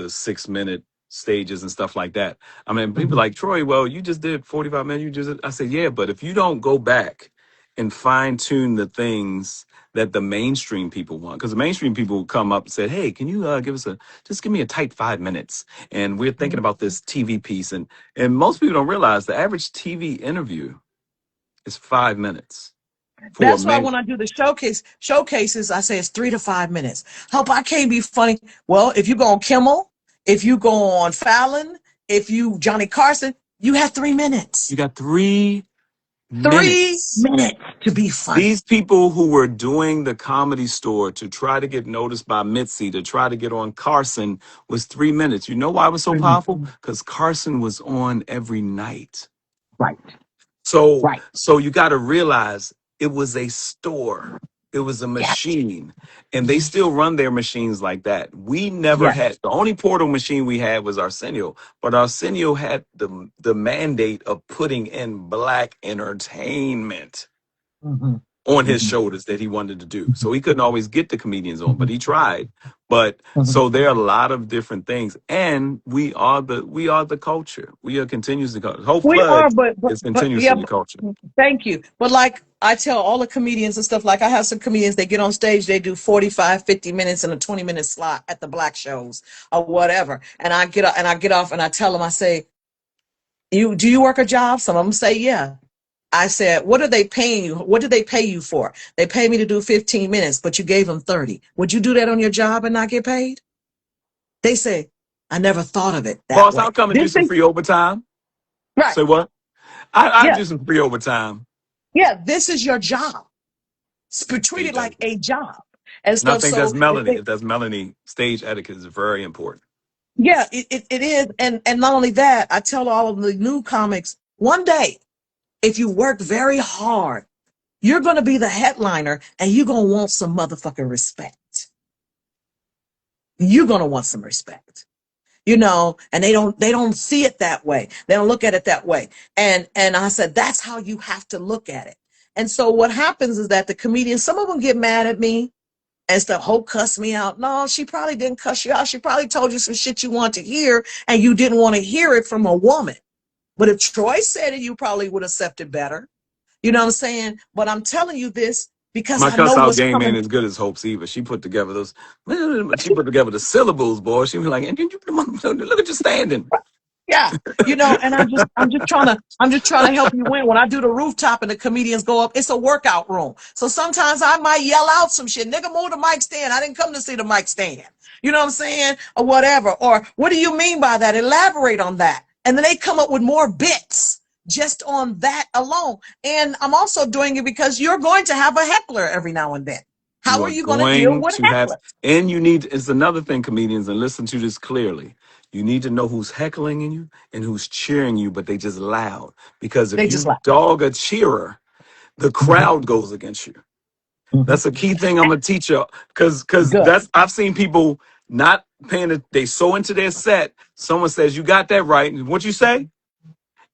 6 minute stages and stuff like that. I mean, people like Troy. Well, you just did 45 minutes. I said, yeah, but if you don't go back and fine tune the things that the mainstream people want, because the mainstream people come up and said, hey, can you give me a tight 5 minutes, and we're thinking about this TV piece, and most people don't realize the average TV interview is 5 minutes for a That's why man. when I do the showcases, I say it's 3 to 5 minutes. Hope I can't be funny. Well, if you go on Kimmel, if you go on Fallon, if you Johnny Carson, you have 3 minutes. You got 3 3 minutes. minutes to be funny. These people who were doing the Comedy Store to try to get noticed by Mitzi, to try to get on Carson, was 3 minutes. You know why it was so powerful? Because Carson was on every night. Right. So Right. you got to realize it was a store. It was a machine. And they still run their machines like that. We never had, the only portal machine we had was Arsenio. But Arsenio had the mandate of putting in black entertainment on his shoulders that he wanted to do. So he couldn't always get the comedians on, but he tried. But so there are a lot of different things, and we are the culture. We are continuously culture. Hope We are, Flood is but continuously the culture. thank you. But like I tell all the comedians and stuff, like I have some comedians, they get on stage, they do 45, 50 minutes in a 20-minute slot at the black shows or whatever. And I get off and I tell them, I say, do you work a job? Some of them say, yeah. I said, what are they paying you? What did they pay you for? They pay me to do 15 minutes, but you gave them 30. Would you do that on your job and not get paid? They say, I never thought of it that Boss, way. I'll come and do some free overtime. Right. Say what? I'll Yeah. do some free overtime. Yeah. This is your job. Treat it like a job. And And I stuff. think So, that's Melanie. That's Melanie. Stage etiquette is very important. yeah, it is. And not only that, I tell all of the new comics, one day, if you work very hard, you're going to be the headliner and you're going to want some motherfucking respect. You're going to want some respect, and they don't see it that way. They don't look at it that way. And I said, that's how you have to look at it. And so what happens is that the comedians, some of them get mad at me and stuff. Hope cuss me out. No, she probably didn't cuss you out. She probably told you some shit you want to hear and you didn't want to hear it from a woman. But if Troy said it, you probably would accept it better. You know what I'm saying? But I'm telling you this because My I cuss know out what's game ain't coming. as good as Hope's either. She put together the syllables, boy. She was like, and you look at you standing. Yeah, and I'm just trying to help you win. When I do the rooftop and the comedians go up, it's a workout room. So sometimes I might yell out some shit. Nigga, move the mic stand. I didn't come to see the mic stand. You know what I'm saying? Or whatever. Or what do you mean by that? Elaborate on that. And then they come up with more bits just on that alone. And I'm also doing it because you're going to have a heckler every now and then. How You are are you going to deal going with to have, hecklers? and you need, it's another thing, comedians, and listen to this clearly. You need to know who's heckling you and who's cheering you, but they just loud. Because if They just you laugh. dog a cheerer, the crowd goes against you. Mhm. That's a key thing I'm gonna teach you, because Good. that's I've seen people not paying it. They so into their set. Someone says, "You got that right." And what you say?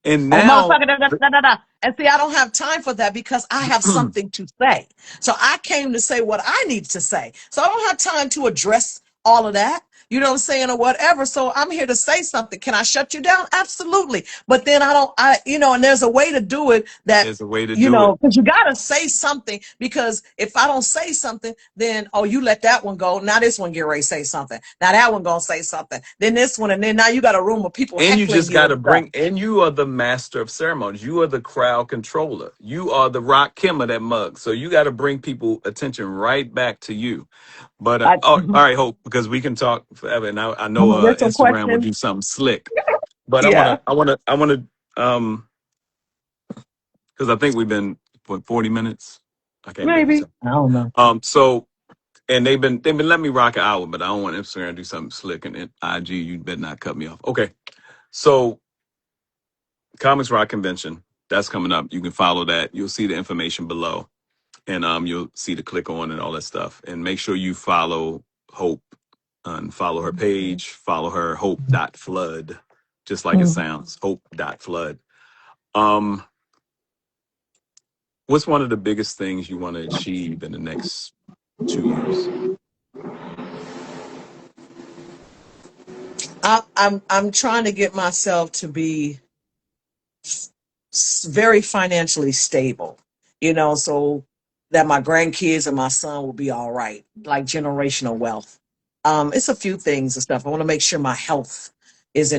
And Oh, now, motherfucker, da, da, da, da, da. And see, I don't have time for that because I have something to say. So I came to say what I need to say. So I don't have time to address all of that. You know what I'm saying, or whatever. So I'm here to say something. Can I shut you down? Absolutely. But then and there's a way to do it that, there's a way to do it. because you got to say something. Because if I don't say something, then, oh, you let that one go. Now this one get ready to say something. Now that one going to say something. Then this one. And then now you got a room of people And you heckling just you got and to stuff. bring, and you are the master of ceremonies. You are the crowd controller. You are the Rock Kim of that mug. So you got to bring people attention right back to you. But oh, all right, Hope, because we can talk forever. And I know There's some Instagram will questions. do something slick. But Yeah, I wanna, because I think we've been, what, 40 minutes. I can't make this maybe. up. I don't know. So, and they've been letting me rock an hour, but I don't want Instagram to do something slick, and IG, you better not cut me off. Okay, so Comics Rock Convention, that's coming up. You can follow that. You'll see the information below, and you'll see the click on and all that stuff. And make sure you follow Hope and follow her page. Follow her, hope.flood, just like it Mhm. sounds, hope.flood. Um, what's one of the biggest things you want to achieve in the next 2 years? I'm trying to get myself to be very financially stable, so that my grandkids and my son will be all right, like generational wealth. It's a few things and stuff. I want to make sure my health is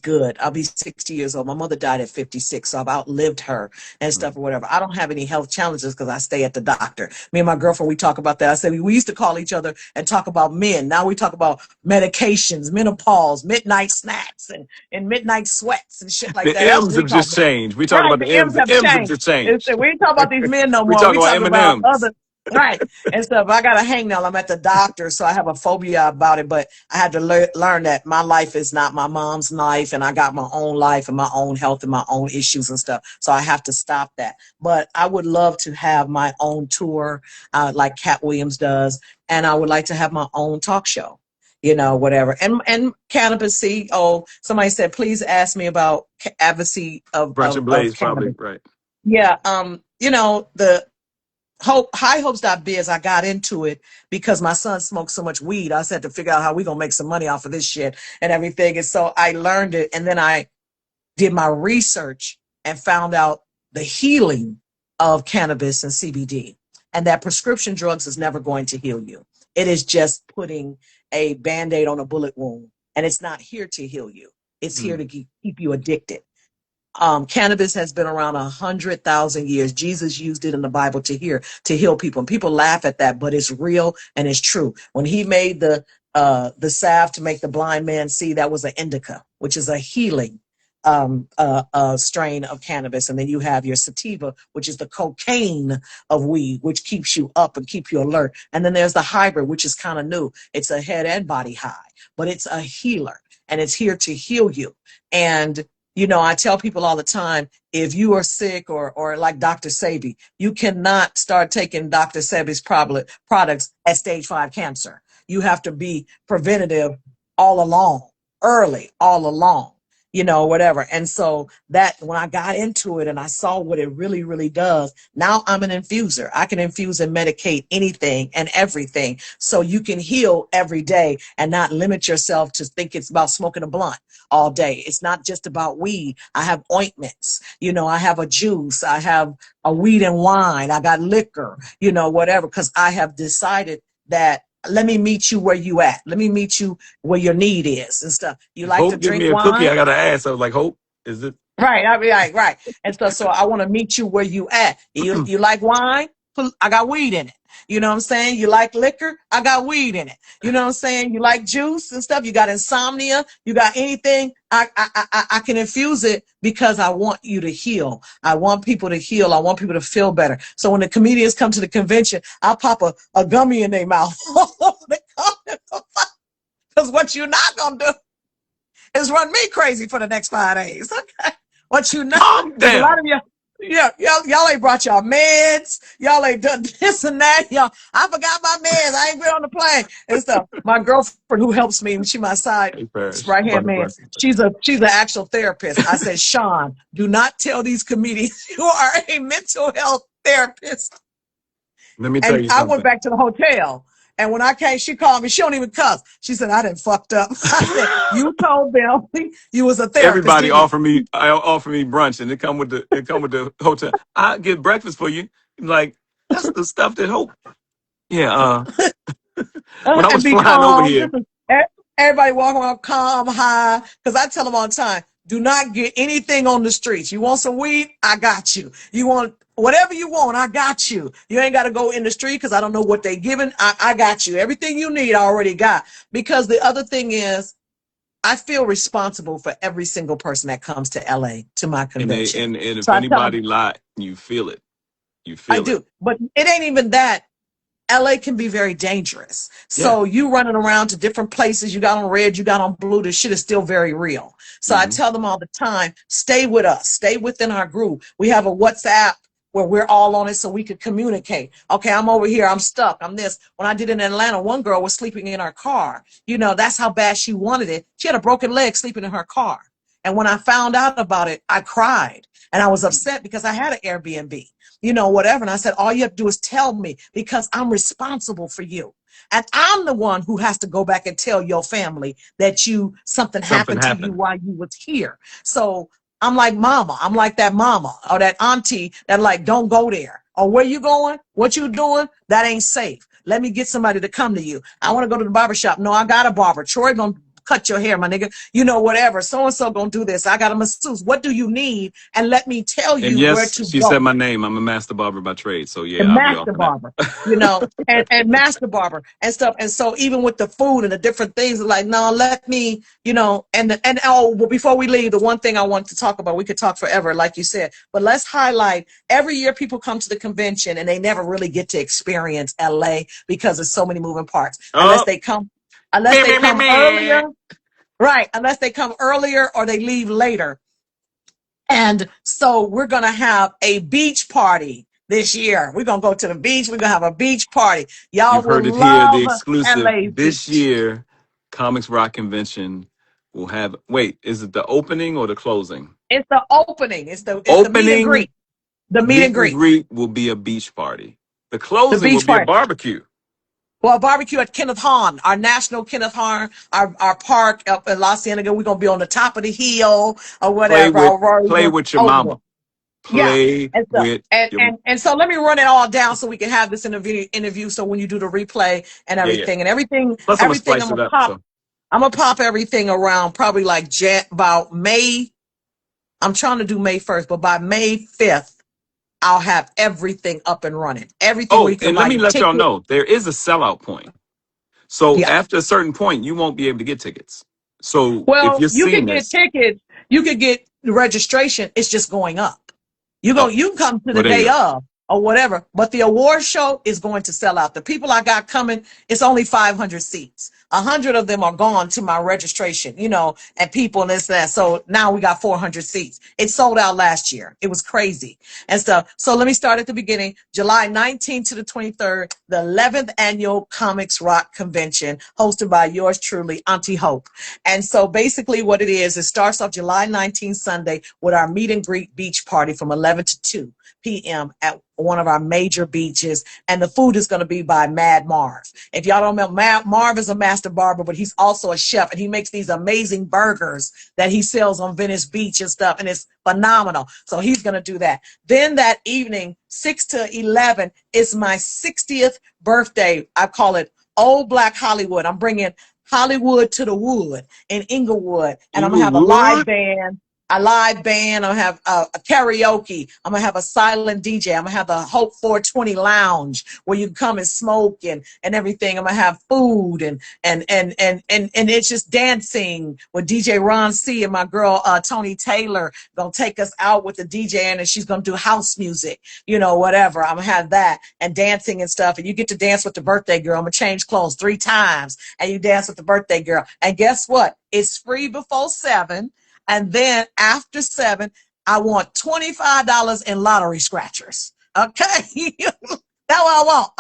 good. I'll be 60 years old. My mother died at 56, so I've outlived her and Right. stuff or whatever. I don't have any health challenges because I stay at the doctor. Me and my girlfriend, we talk about that. I said we used to call each other and talk about men. Now we talk about medications, menopause, midnight snacks, and midnight sweats and shit like The that. That's what M's we have call just men. changed. We talk Right, about the the M's. M's The have M's have changed. just changed. We ain't talking about these men no We more. talk We about talking about M&M's. other, right, and stuff. I got a hangnail. I'm at the doctor, so I have a phobia about it. But I had to learn that my life is not my mom's life, and I got my own life and my own health and my own issues and stuff. So I have to stop that. But I would love to have my own tour, like Cat Williams does, and I would like to have my own talk show. Whatever. And cannabis. See, oh, somebody said, please ask me about advocacy of, Brunch and of Blaze, probably cannabis. right. Yeah, the highhopes.biz, I got into it because my son smoked so much weed. I said to figure out how we gonna make some money off of this shit and everything. And so I learned it, and then I did my research and found out the healing of cannabis and CBD, and that prescription drugs is never going to heal you. It is just putting a band-aid on a bullet wound, and it's not here to heal you. It's here Mm. to keep you addicted. Cannabis has been around 100,000 years. Jesus used it in the Bible to heal people, and people laugh at that, but it's real and it's true. When he made the salve to make the blind man see, that was an indica, which is a healing strain of cannabis. And then you have your sativa, which is the cocaine of weed, which keeps you up and keep you alert. And then there's the hybrid, which is kind of new. It's a head and body high, but it's a healer, and it's here to heal you. And I tell people all the time, if you are sick or like Dr. Sebi, you cannot start taking Dr. Sebi's products at stage 5 cancer. You have to be preventative all along, early, all along, whatever. And so that when I got into it and I saw what it really, really does, now I'm an infuser. I can infuse and medicate anything and everything. So you can heal every day and not limit yourself to think it's about smoking a blunt all day. It's not just about weed. I have ointments, I have a juice, I have a weed and wine, I got liquor, whatever, because I have decided that let me meet you where you at. Let me meet you where your need is and stuff. You like to Hope give drink me a cookie. wine? I gotta ask. I was like, Hope, is it? Right, I mean, right. And so I want to meet you where you at. You like wine? I got weed in it. You know what I'm saying? You like liquor? I got weed in it. You know what I'm saying? You like juice and stuff? You got insomnia? You got anything? I can infuse it because I want you to heal. I want people to heal. I want people to feel better. So when the comedians come to the convention, I'll pop a gummy in their mouth. Because what you're not going to do is run me crazy for the next 5 days. Okay. What you know, Calm because a lot down. of you. Yeah, y'all ain't brought y'all meds. Y'all ain't done this and that. Y'all, I forgot my meds. I ain't been on the plane and stuff. My girlfriend who helps me, she my side Hey, Parrish, right hand about the man. question. She's an actual therapist. I said, Sean, do not tell these comedians you are a mental health therapist. Let me tell And you I went something. back to the hotel. And when I came, she called me. She don't even cuss. She said, I done fucked up. I said, you told them you was a therapist, Everybody didn't you? offer me brunch, and it come with the hotel. I get breakfast for you. Like that's the stuff that Hope. Yeah. When I And was be flying over calm. here, Everybody walk around calm, high. Because I tell them all the time, do not get anything on the streets. You want some weed? I got you. You want whatever you want? I got you. You ain't got to go in the street because I don't know what they giving. I got you. Everything you need, I already got. Because the other thing is, I feel responsible for every single person that comes to LA to my and convention. if So I tell them, anybody lie, you feel it. You I feel it. do. But it ain't even that. LA can be very dangerous. Yeah. So you running around to different places, you got on red, you got on blue, this shit is still very real. So I Hmm. tell them all the time, stay with us, stay within our group. We have a WhatsApp where we're all on it so we could communicate. Okay, I'm over here, I'm stuck, I'm this. When I did it in Atlanta, one girl was sleeping in her car. You know, that's how bad she wanted it. She had a broken leg sleeping in her car. And when I found out about it, I cried and I was upset because I had an Airbnb, you know, whatever. And I said, all you have to do is tell me because I'm responsible for you. And I'm the one who has to go back and tell your family that something Something happened to you happened. while you was here. So I'm like mama. I'm like that mama or that auntie that like, don't go there. Or where you going? What you doing? That ain't safe. Let me get somebody to come to you. I want to go to the barber shop. No, I got a barber. Troy gonna cut your hair, my nigga. You know, whatever. So-and-so gonna do this. I got a masseuse. What do you need? And let me tell And you where yes, to she said go. my name. I'm a master barber by trade. So The yeah, I'll be master offering that. barber, you know, and master barber and stuff. And so even with the food and the different things, like, no, let me, you know, and oh, well, before we leave, the one thing I want to talk about, we could talk forever, like you said, but let's highlight every year people come to the convention and they never really get to experience LA because there's so many moving parts. Oh, Unless meh, they meh, meh, come meh. earlier, right? Unless they come earlier or they leave later. And so we're going to have a beach party this year. We're going to go to the beach. We're going to have a beach party. Y'all You've will heard it here, the love exclusive. LA This beach. year, Comics Rock Convention will have. Wait, is it the opening or the closing? It's the opening. It's the meet and Opening greet. The meet and meet and greet. greet will be a beach party. The The closing will beach be a party. barbecue. Well, barbecue at Kenneth Hahn, our national Kenneth Hahn, our park up in Los Angeles. We're going to be on the top of the hill or Play whatever. with Or play even with your over. mama. Yeah. Play And so with and, your and and so let me run it all down so we can have this interview. So when you do the replay and yeah, yeah. Plus I'm gonna everything spice I'm it gonna up. pop. So I'm gonna pop everything around probably like about May. I'm trying to do May 1st, but by May 5th, I'll have everything up and running. Everything where oh, you can and let buy me your let y'all ticket. know there is a sellout point. So Yeah. after a certain point, you won't be able to get tickets. So if Well, you're you seeing could get this, tickets. You could get the registration. It's just going up. oh, You can come to the well there you day go. of or whatever, but the award show is going to sell out. The people I got coming, it's only 500 seats. 100 of them are gone to my registration, you know, and people and this, that. So now we got 400 seats. It sold out last year. It was crazy and stuff. So let me start at the beginning. July 19th to the 23rd, the 11th annual Comics Rock Convention hosted by yours truly, Auntie Hope. And so basically what it is, it starts off July 19th, Sunday, with our meet and greet beach party from 11 to 2 p.m. at one of our major beaches. And the food is going to be by Mad Marv. If y'all don't know, Marv is a master barber, but he's also a chef. And he makes these amazing burgers that he sells on Venice Beach and stuff. And it's phenomenal. So he's going to do that. Then that evening, 6 to 11, is my 60th birthday. I call it Old Black Hollywood. I'm bringing Hollywood to the Wood in Inglewood, and I'm gonna have a live Inglewood. band. I'm gonna have a karaoke. I'm gonna have a silent DJ. I'm gonna have the Hope 420 Lounge where you can come and smoke and everything. I'm gonna have food and it's just dancing with DJ Ron C and my girl Tony Taylor gonna take us out with the DJ and she's gonna do house music, you know, whatever. I'm gonna have that and dancing and stuff. And you get to dance with the birthday girl. I'm gonna change clothes 3 times and you dance with the birthday girl. And guess what? It's free before 7. And then after 7, I want $25 in lottery scratchers. Okay. That's what I want.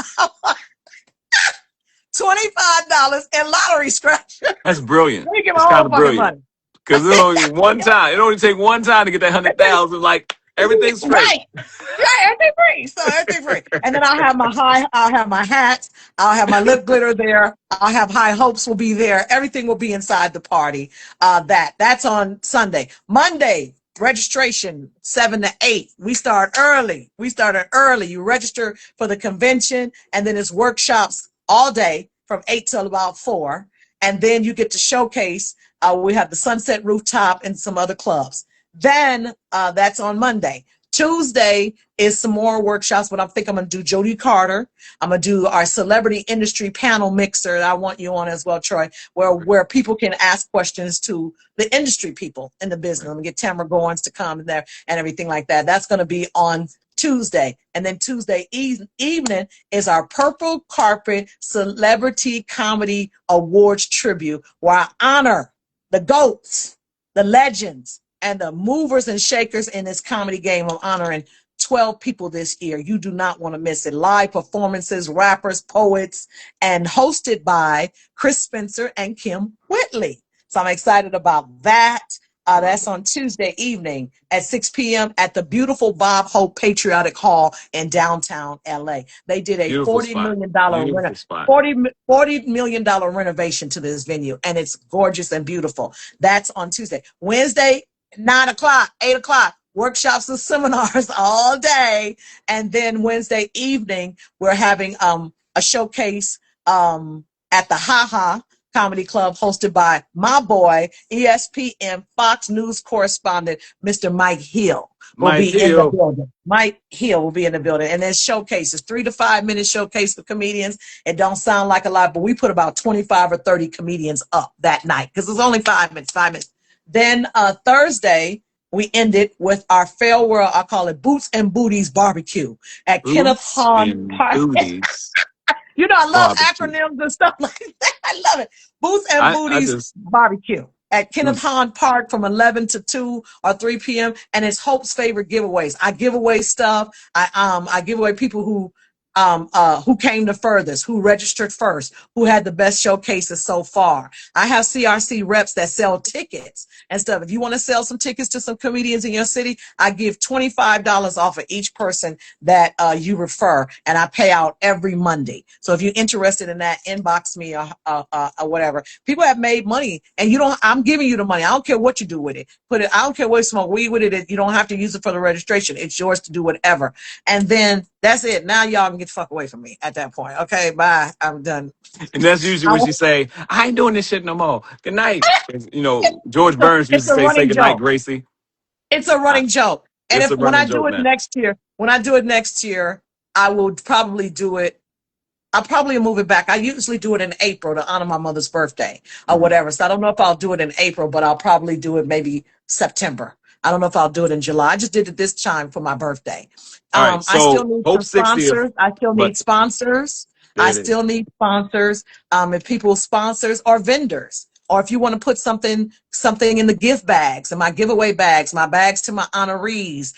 $25 in lottery scratchers. That's brilliant. Let me get It's my kind own of fucking brilliant money. because it only one time. It only take one time to get that 100,000. Like everything's straight. Right. Yeah, everything free. So everything free. And then I'll have my hats, I'll have my lip glitter there, I'll have high hopes will be there. Everything will be inside the party. That's on Sunday. Monday, registration 7 to 8. We start early. We started early. You register for the convention, and then it's workshops all day from 8 till about 4. And then you get to showcase. We have the Sunset Rooftop and some other clubs. Then that's on Monday. Tuesday is some more workshops, but I think I'm going to do Jodie Carter. I'm going to do our celebrity industry panel mixer. I want you on as well, Troy, where people can ask questions to the industry people in the business. I'm going to get Tamara Goins to come in there and everything like that. That's going to be on Tuesday. And then Tuesday evening is our Purple Carpet Celebrity Comedy Awards tribute, where I honor the GOATs, the legends, and the movers and shakers in this comedy game. I'm honoring 12 people this year. You do not want to miss it. Live performances, rappers, poets, and hosted by Chris Spencer and Kim Whitley. So I'm excited about that. That's on Tuesday evening at 6 p.m. at the beautiful Bob Hope Patriotic Hall in downtown LA. They did a $40 million $40 million renovation to this venue, and it's gorgeous and beautiful. That's on Tuesday. Wednesday, 9 o'clock, 8 o'clock, workshops and seminars all day. And then Wednesday evening, we're having a showcase at the Ha Comedy Club, hosted by my boy, ESPN Fox News correspondent, Mr. Mike Hill. In the building. Mike Hill will be in the building. And then showcases, 3 to 5 minute showcase for comedians. It don't sound like a lot, but we put about 25 or 30 comedians up that night because it's only 5 minutes. Then Thursday, we ended with our farewell, I call it Boots and Booties Barbecue at Kenneth Hahn Park. You know, I love acronyms and stuff like that. I love it. Boots and Booties Barbecue at Kenneth Hahn Park from 11 to 2 or 3 p.m. And it's Hope's favorite giveaways. I give away stuff. I give away people who came the furthest, who registered first, who had the best showcases so far. I have CRC reps that sell tickets and stuff. If you want to sell some tickets to some comedians in your city, I give $25 off of each person that you refer, and I pay out every Monday. So if you're interested in that, inbox me or whatever. People have made money, and I'm giving you the money. I don't care what you do with it. I don't care what you smoke weed with it. You don't have to use it for the registration. It's yours to do whatever. And then that's it. Now y'all can get the fuck away from me at that point. Okay, bye. I'm done. And that's usually when she say, I ain't doing this shit no more. Good night. You know, George Burns used to say good night, Gracie. It's a running joke. And when I do it next year, I will probably do it. I'll probably move it back. I usually do it in April to honor my mother's birthday or whatever. So I don't know if I'll do it in April, but I'll probably do it maybe September. I don't know if I'll do it in July. I just did it this time for my birthday. Right, so I still need some sponsors. I still need sponsors. If people sponsors or vendors, or if you want to put something in the gift bags and my giveaway bags, my bags to my honorees,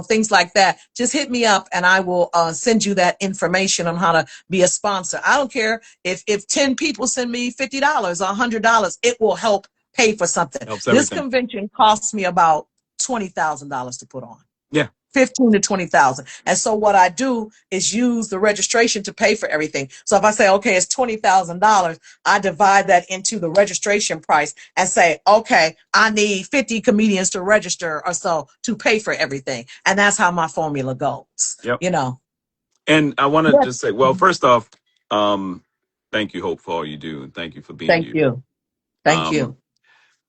things like that, just hit me up and I will send you that information on how to be a sponsor. I don't care if 10 people send me $50 or $100, it will help pay for something. This convention costs me about $20,000 to put on. Yeah. 15 to 20,000. And so what I do is use the registration to pay for everything. So if I say, okay, it's $20,000, I divide that into the registration price and say, okay, I need 50 comedians to register or so to pay for everything. And that's how my formula goes. Yep. And I want to just say, well, first off, thank you, Hope, for all you do. And thank you for being you. Thank you.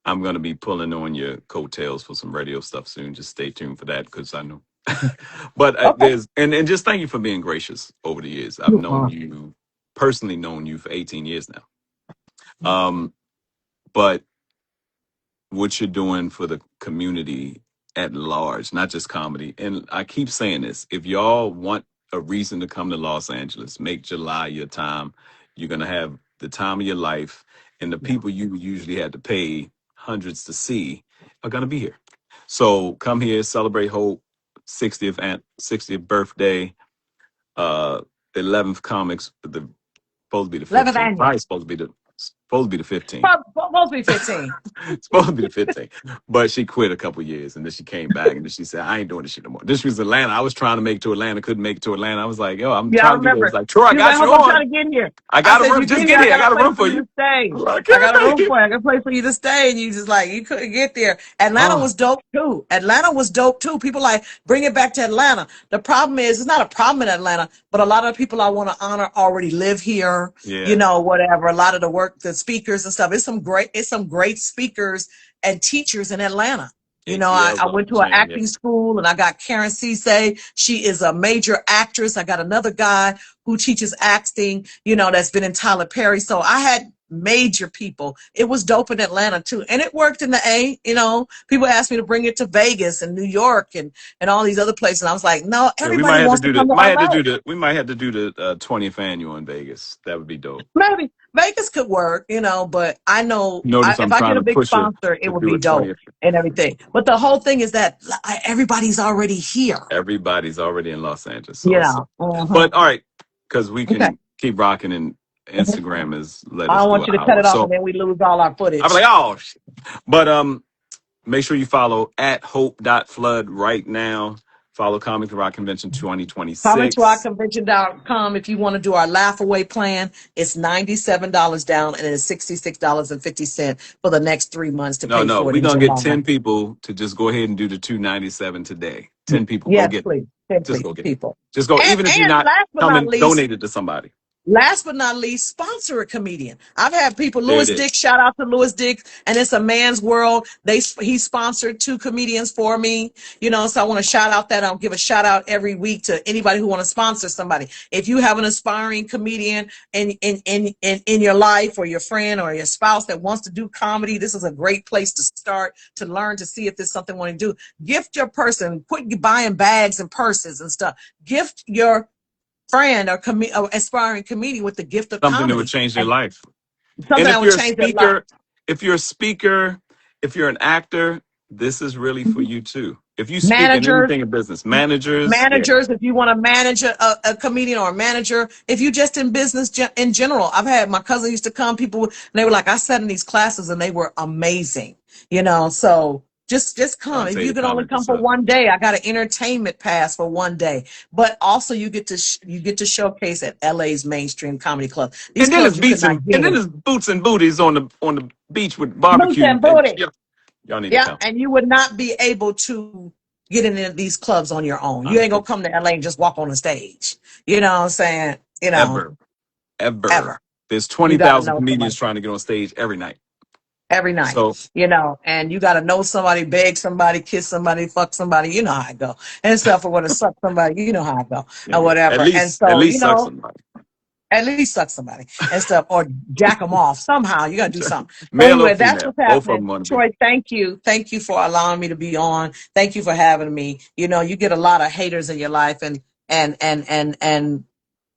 I'm going to be pulling on your coattails for some radio stuff soon. Just stay tuned for that because I know. But there's and just thank you for being gracious over the years. I've personally known you for 18 years now. But what you're doing for the community at large, not just comedy. And I keep saying this, if y'all want a reason to come to Los Angeles, make July your time. You're going to have the time of your life, and the people you usually had to pay hundreds to see are going to be here. So come here, celebrate Hope 60th birthday. The 11th comics, the supposed to be the 11th 15th. annual. Probably supposed to be the 15th. Supposed to be 15. It's supposed to be the 15th. But she quit a couple years and then she came back and then she said, I ain't doing this shit no more. This was Atlanta. I was trying to make it to Atlanta, couldn't make it to Atlanta. I was like, yo, I'm Yeah, I trying to be there. It's remember. like, Troy, I She was like, got you Hope, I'm on. trying to get in here. I I got a said, room. you Just get get here. here. I got a room for You you. to stay. Like, I got a room okay. for you. I got a place for you to stay. And you just like, you couldn't get there. Atlanta Oh, was dope too. Atlanta was dope too. People like, bring it back to Atlanta. The problem is, it's not a problem in Atlanta, but a lot of people I want to honor already live here, you yeah. know, whatever. A lot of the work, the speakers and stuff. It's some great speakers and teachers in Atlanta. You know, ATL's I off went the to an chain. Yeah. acting school and I got Karen Cisse. She is a major actress. I got another guy who teaches acting, you know, that's been in Tyler Perry. So I had major people. It was dope in Atlanta too. And it worked in the A, you know. People asked me to bring it to Vegas and New York and all these other places. And I was like, no, Yeah, we everybody might have to wants to do the come to might have to LA. do the we might have to do the 20th annual in Vegas. That would be dope. Maybe Vegas could work, you know, but I know Notice if I'm I trying get a to big push her sponsor, it to would do be a dope 20th. and everything. But the whole thing is that everybody's already here. Everybody's already in Los Angeles. So Yeah. it's, Mhm. but all right, because we Okay. can keep rocking and Mhm. Instagram is let I us don't do want an you to cut hour. it off and So then we lose all our I'm footage. like, oh shit. But make sure you follow at hope.flood right now. Follow Comic Rock Convention Comment to our 2026. convention.com if you want to do our laugh away plan. It's $97 down and it's $66.50 for the next 3 months to No, pay no, for it we're in gonna get July. 10 people to just go ahead and do the 297 today. 10 people. Go Yes, get it. please. 10 Just go get it. people. Just go, even if you're And not last but not coming, least, donate it to somebody. Last but not least, sponsor a comedian. I've had people, There it Louis Dick, is. shout out to Louis Dick, and it's a man's world. He sponsored 2 comedians for me, you know, so I want to shout out that. I'll give a shout out every week to anybody who want to sponsor somebody. If you have an aspiring comedian in your life or your friend or your spouse that wants to do comedy, this is a great place to start to learn to see if there's something you want to do. Gift your person, quit buying bags and purses and stuff. Gift your friend or aspiring comedian with the gift of Something that would comedy change their and life. something And that would change their life. if you're a speaker, if you're an actor, this is really for you too. If you speak in Managers, anything in business, managers, yeah. if you want to manage a comedian or a manager, if you just in business in general. I've had my cousin used to come, people, and they were like, I sat in these classes and they were amazing, you know, so just I come. would If tell you you to can only comment come this for up. one day, I got an entertainment pass for one day, but also you get to showcase at LA's mainstream comedy club. These And then it's clubs you could beats not and get then in. it's boots and booties on the beach with Boots barbecue. and And booty. y'all need to Yeah, come. and you would not be able to get into these clubs on your own. You ain't gonna 100%. come to LA and just walk on the stage. You know what I'm saying? You know, Ever. Ever. ever. There's You got to 20,000 know somebody comedians trying to get on stage every night. every night. So You know, and you got to know somebody, beg somebody, kiss somebody, fuck somebody. You know how I go and stuff. Or want to suck somebody. You know how I go or yeah, whatever. And at so, you least suck know, somebody. at least suck somebody and stuff or jack them off somehow. You got to do something. So Male or anyway, that's female. what's Both of happening. them want to be. Troy, thank you. Thank you for allowing me to be on. Thank you for having me. You know, you get a lot of haters in your life and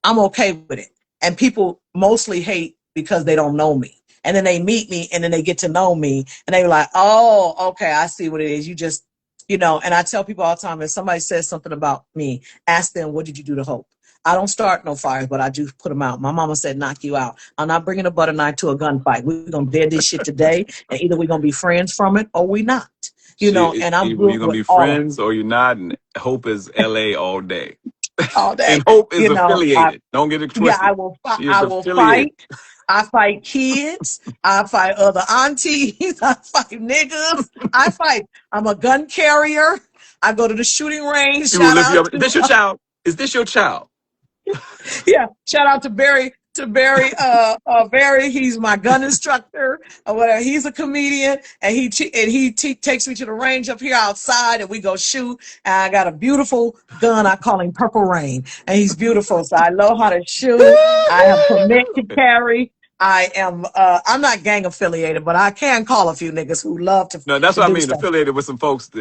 I'm okay with it. And people mostly hate because they don't know me. And then they meet me and then they get to know me and they're like, oh, okay, I see what it is. You just, you know, and I tell people all the time, if somebody says something about me, ask them, what did you do to Hope? I don't start no fires, but I do put them out. My mama said, knock you out. I'm not bringing a butter knife to a gunfight. We're going to dead this shit today. And either we're going to be friends from it or we not, you know, and I'm Either you're good gonna with be all of friends or you're not, and Hope is LA all day. all And day. Hope is You know, affiliated. Don't get it yeah, twisted. She is I will affiliated. fight. I fight kids. I fight other aunties. I fight niggas. I fight. I'm a gun carrier. I go to the shooting range. She will Shout lift you out up. Is to this your child? Is this your child? yeah. Shout out to Barry. Barry. He's my gun instructor or whatever. He's a comedian, and he takes me to the range up here outside, and we go shoot. And I got a beautiful gun. I call him Purple Rain, and he's beautiful. So I know how to shoot. I have permit to carry. I'm not gang affiliated, but I can call a few niggas who love No, that's to what I do mean. stuff. Affiliated with some folks.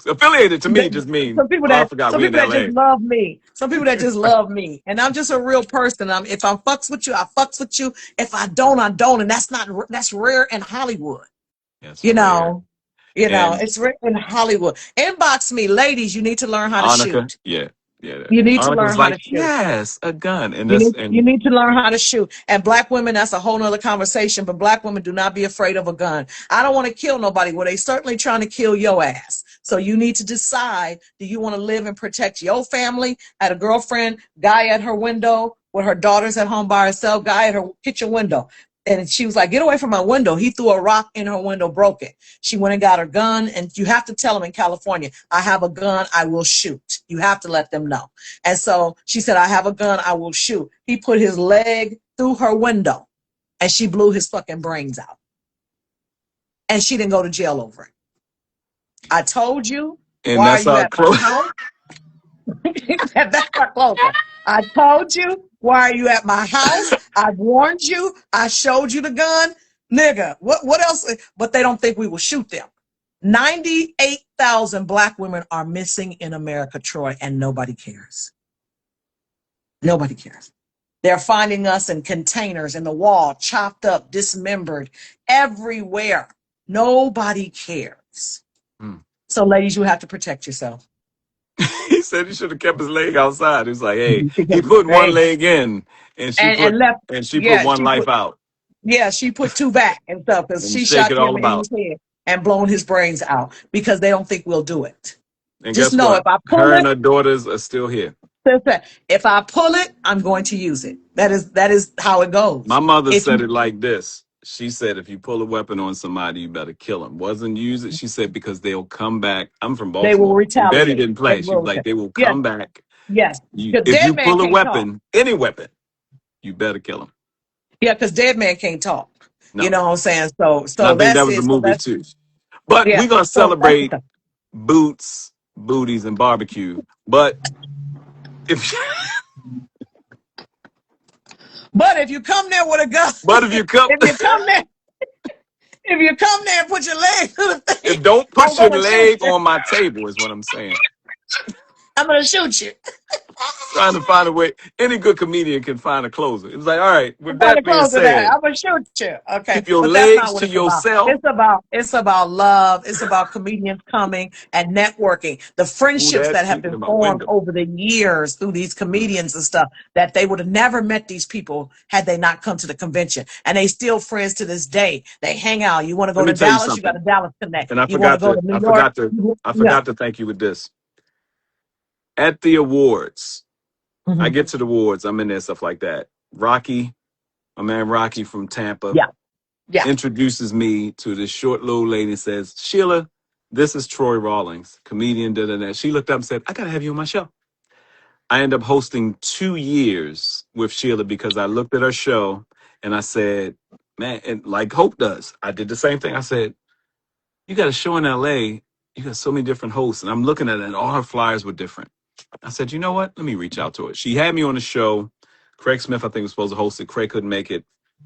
Affiliated to me just mean, oh, I forgot Some we in people that just LA. love me. Some people that just love me. And I'm just a real person. If I fucks with you, I fucks with you. If I don't, I don't. And that's rare in Hollywood. That's You rare. know. And It's written in Hollywood. Inbox me, ladies. You need to learn how to Annika, shoot. yeah, yeah. You need to Annika learn was how to like, shoot. yes, a gun. And You this, need you and need to learn how to shoot. And black women, that's a whole nother conversation. But black women, do not be afraid of a gun. I don't want to kill nobody. Well, they certainly trying to kill your ass. So you need to decide: do you want to live and protect your family? I had a girlfriend, guy at her window with her daughters at home by herself. Guy at her kitchen window. And she was like, "Get away from my window." He threw a rock in her window, broke it. She went and got her gun. And you have to tell them in California, I have a gun, I will shoot. You have to let them know. And so she said, I have a gun, I will shoot. He put his leg through her window and she blew his fucking brains out. And she didn't go to jail over it. I told you, why are that's you our at my close. house? That's our closer. I told you, why are you at my house? I warned you. I showed you the gun. Nigga, what else? But they don't think we will shoot them. 98,000 black women are missing in America, Troy, and nobody cares. Nobody cares. They're finding us in containers in the wall, chopped up, dismembered, everywhere. Nobody cares. Hmm. So, ladies, you have to protect yourself. He said he should have kept his leg outside. He was like, hey, he Because, put one hey, leg in and left. and she put Yeah, one life out she put two back and stuff because and she shake shot it him all in about. his head and blown his brains out because they don't think we'll do it. And Just guess know what? if I pull Her and it, her daughters are still here. if I pull it, I'm going to use it. That is how it goes. My mother If said you, it like this. She said, if you pull a weapon on somebody, you better kill them. Wasn't use it. She said, because they'll come back. I'm from they will Baltimore. And Betty retaliate. didn't They play. She will was like, retaliate. they will Yes, come back. yes. Because If dead you man pull a can't talk. weapon, any weapon, you better kill them. Yeah, because dead man can't talk. You No. know what I'm saying? So And I think that that's was the it. So movie that's too. But yeah. we're going to So that's the celebrate thing. boots, booties, and barbecue. But if But if you come there with a gun, but if you come, if you come there, if you come there and put your leg to the thing, don't I'm put your gonna shoot leg you. on my table is what I'm saying. I'm gonna shoot you. Trying to find a way. Any good comedian can find a closer. It's like, all right, I'm with trying to that being close to that. said, I'm gonna shoot you. Okay, keep your but that's not legs what to it's about. yourself. It's about love. It's about comedians coming and networking. The Who friendships that that have speaking been to my formed window? over the years through these Mm. comedians and stuff that they would have never met these people had they not come to the convention. And they still friends to this day. They hang out. You want to Let go me to tell you Dallas? You got something. a Dallas Connect. And You want to go to New York? I Yeah. forgot to thank you with this. At the awards, I Mhm. get to the awards, I'm in there, stuff like that. Rocky, my man Rocky from Tampa, Yeah. Yeah. introduces me to this short little lady and says, Sheila, this is Troy Rawlings, comedian, da da da. She looked up and said, I gotta have you on my show. I ended up hosting 2 years with Sheila because I looked at her show and I said, man, and like Hope does, I did the same thing. I said, you got a show in LA, you got so many different hosts. And I'm looking at it and all her flyers were different. I said, you know what? Let me reach out to her. She had me on the show. Craig Smith, I think, was supposed to host it. Craig couldn't make it.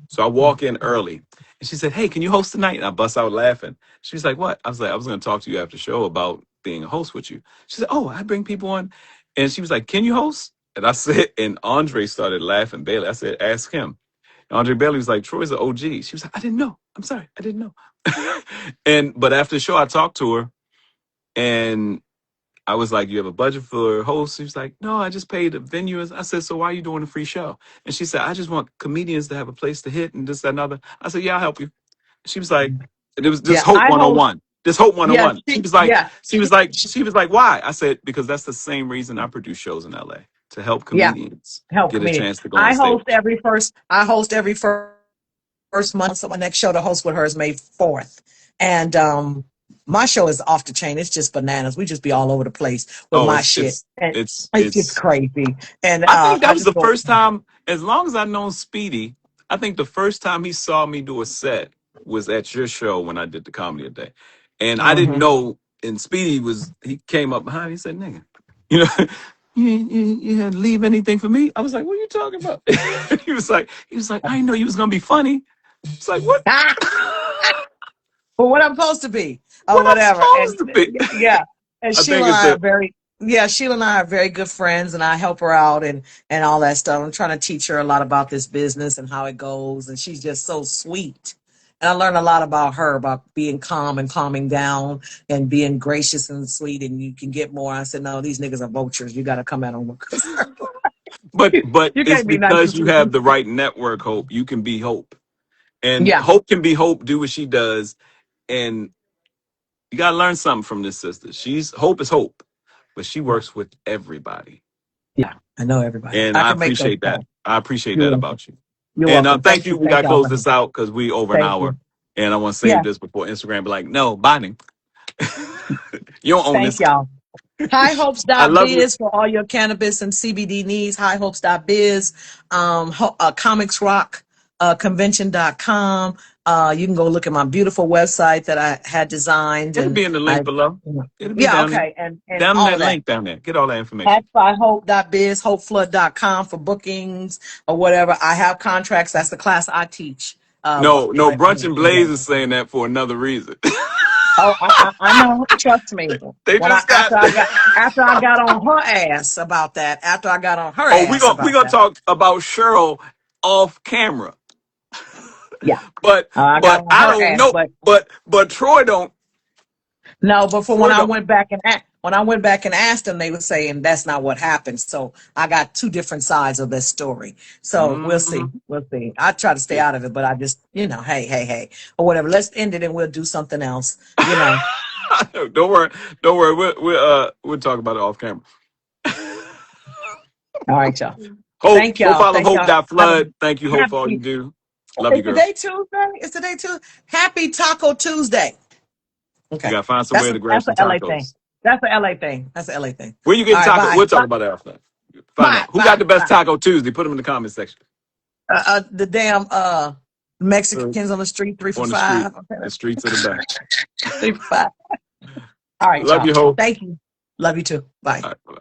So I walk in early and she said, hey, can you host tonight? And I bust out laughing. She's like, what? I was like, I was going to talk to you after the show about being a host with you. She said, oh, I bring people on. And she was like, can you host? And I said, and Andre started laughing. Bailey, I said, ask him. Andre Bailey was like, Troy's an OG. She was like, I didn't know. I'm sorry. I didn't know. But after the show, I talked to her and I was like, you have a budget for a host? She was like, no, I just paid the venues. I said, so why are you doing a free show? And she said, I just want comedians to have a place to hit and this, that, and other. I said, yeah, I'll help you. She was like, and it was this Yeah. Hope I host. 101. This Hope Yeah. 101. Yeah. She was like, why? I said, because that's the same reason I produce shows in LA, to help Yeah. comedians Help get a comedian. chance to go on stage. I host every first month. So my next show to host with her is May 4th. And my show is off the chain. It's just bananas. We just be all over the place with Oh, my shit. And it's just it's crazy. And I think that I was just the go, first time, as long as I've known Speedy, I think the first time he saw me do a set was at your show when I did the comedy a day. And I didn't mhm. know, and he came up behind me and said, nigga, you know, you had to leave anything for me? I was like, what are you talking about? he was like, I didn't know you was gonna be funny. It's like, what? For what I'm supposed to be or What I'm whatever. And supposed to be? yeah. And I think it's the Sheila and I are very good friends and I help her out and all that stuff. I'm trying to teach her a lot about this business and how it goes. And she's just so sweet. And I learned a lot about her, about being calm and calming down and being gracious and sweet. And you can get more. I said, no, these niggas are vultures. You got to come at them because But you it's can't be nice because and you sweet. have the right network, Hope. You can be Hope. And Yeah, Hope can be Hope, do what she does. And you gotta learn something from this sister. Hope is Hope, but she yeah, works with everybody. yeah. I know everybody. And I I can make those appreciate that. calls. I appreciate You're that welcome. about you. You're And welcome. thank Thank you. you. We Thank gotta y'all close for me. this out because we over an Thank hour. you. And I want to Yeah. save this before Instagram be like, no, binding. You don't own Thank this. y'all. I love you. Highhopes.biz for all your cannabis and CBD needs. Highhopes.biz. Comics Rock Convention.com. You can go look at my beautiful website that I had designed, It'll and be in the link I, below. It'll be yeah, down there. okay, and Down in all that of that. link down there. Get all that information. @byhope.biz, hopeflood.com for bookings or whatever. I have contracts. That's the class I teach. No, no, Brunch and Blaze Engagement. is saying that for another reason. Oh, I know. Trust me. They When I just got. after I got on her ass about that, after I got on her Oh, we ass gonna we about gonna that, talk about Cheryl off camera, yeah, but I got on I her don't ass. know. But But Troy don't. no, but for when Troy I don't. went back and when I went back and asked them, they were saying that's not what happened. So I got two different sides of this story. So we'll see. Mhm. We'll see. I try to stay Yeah. out of it, but I just, hey, or whatever. Let's end it and we'll do something else. You know. Don't worry. Don't worry. We'll talk about it off camera. All right, y'all. Hope. Thank Go y'all. follow Thank y'all. Have a Hope.flood. Thank you, Hope, for all you happy. do. Love you, Is girl. today Tuesday? Is today Tuesday? Happy Taco Tuesday. You Okay. gotta find That's somewhere a to grab that's some a LA thing. tacos. That's a LA thing. That's a LA thing. Where you All getting right, tacos? bye. We'll talk Bye. about that after. Find Bye. out who got Bye. the best Bye. Taco Tuesday. Put them in the comment section. The damn Uh, Mexicans on the street, three for on the street, five. Okay, the streets of the back. 3 for 5. All right, Love y'all. you, Hope. Thank you. Love you too. Bye. All right, bye.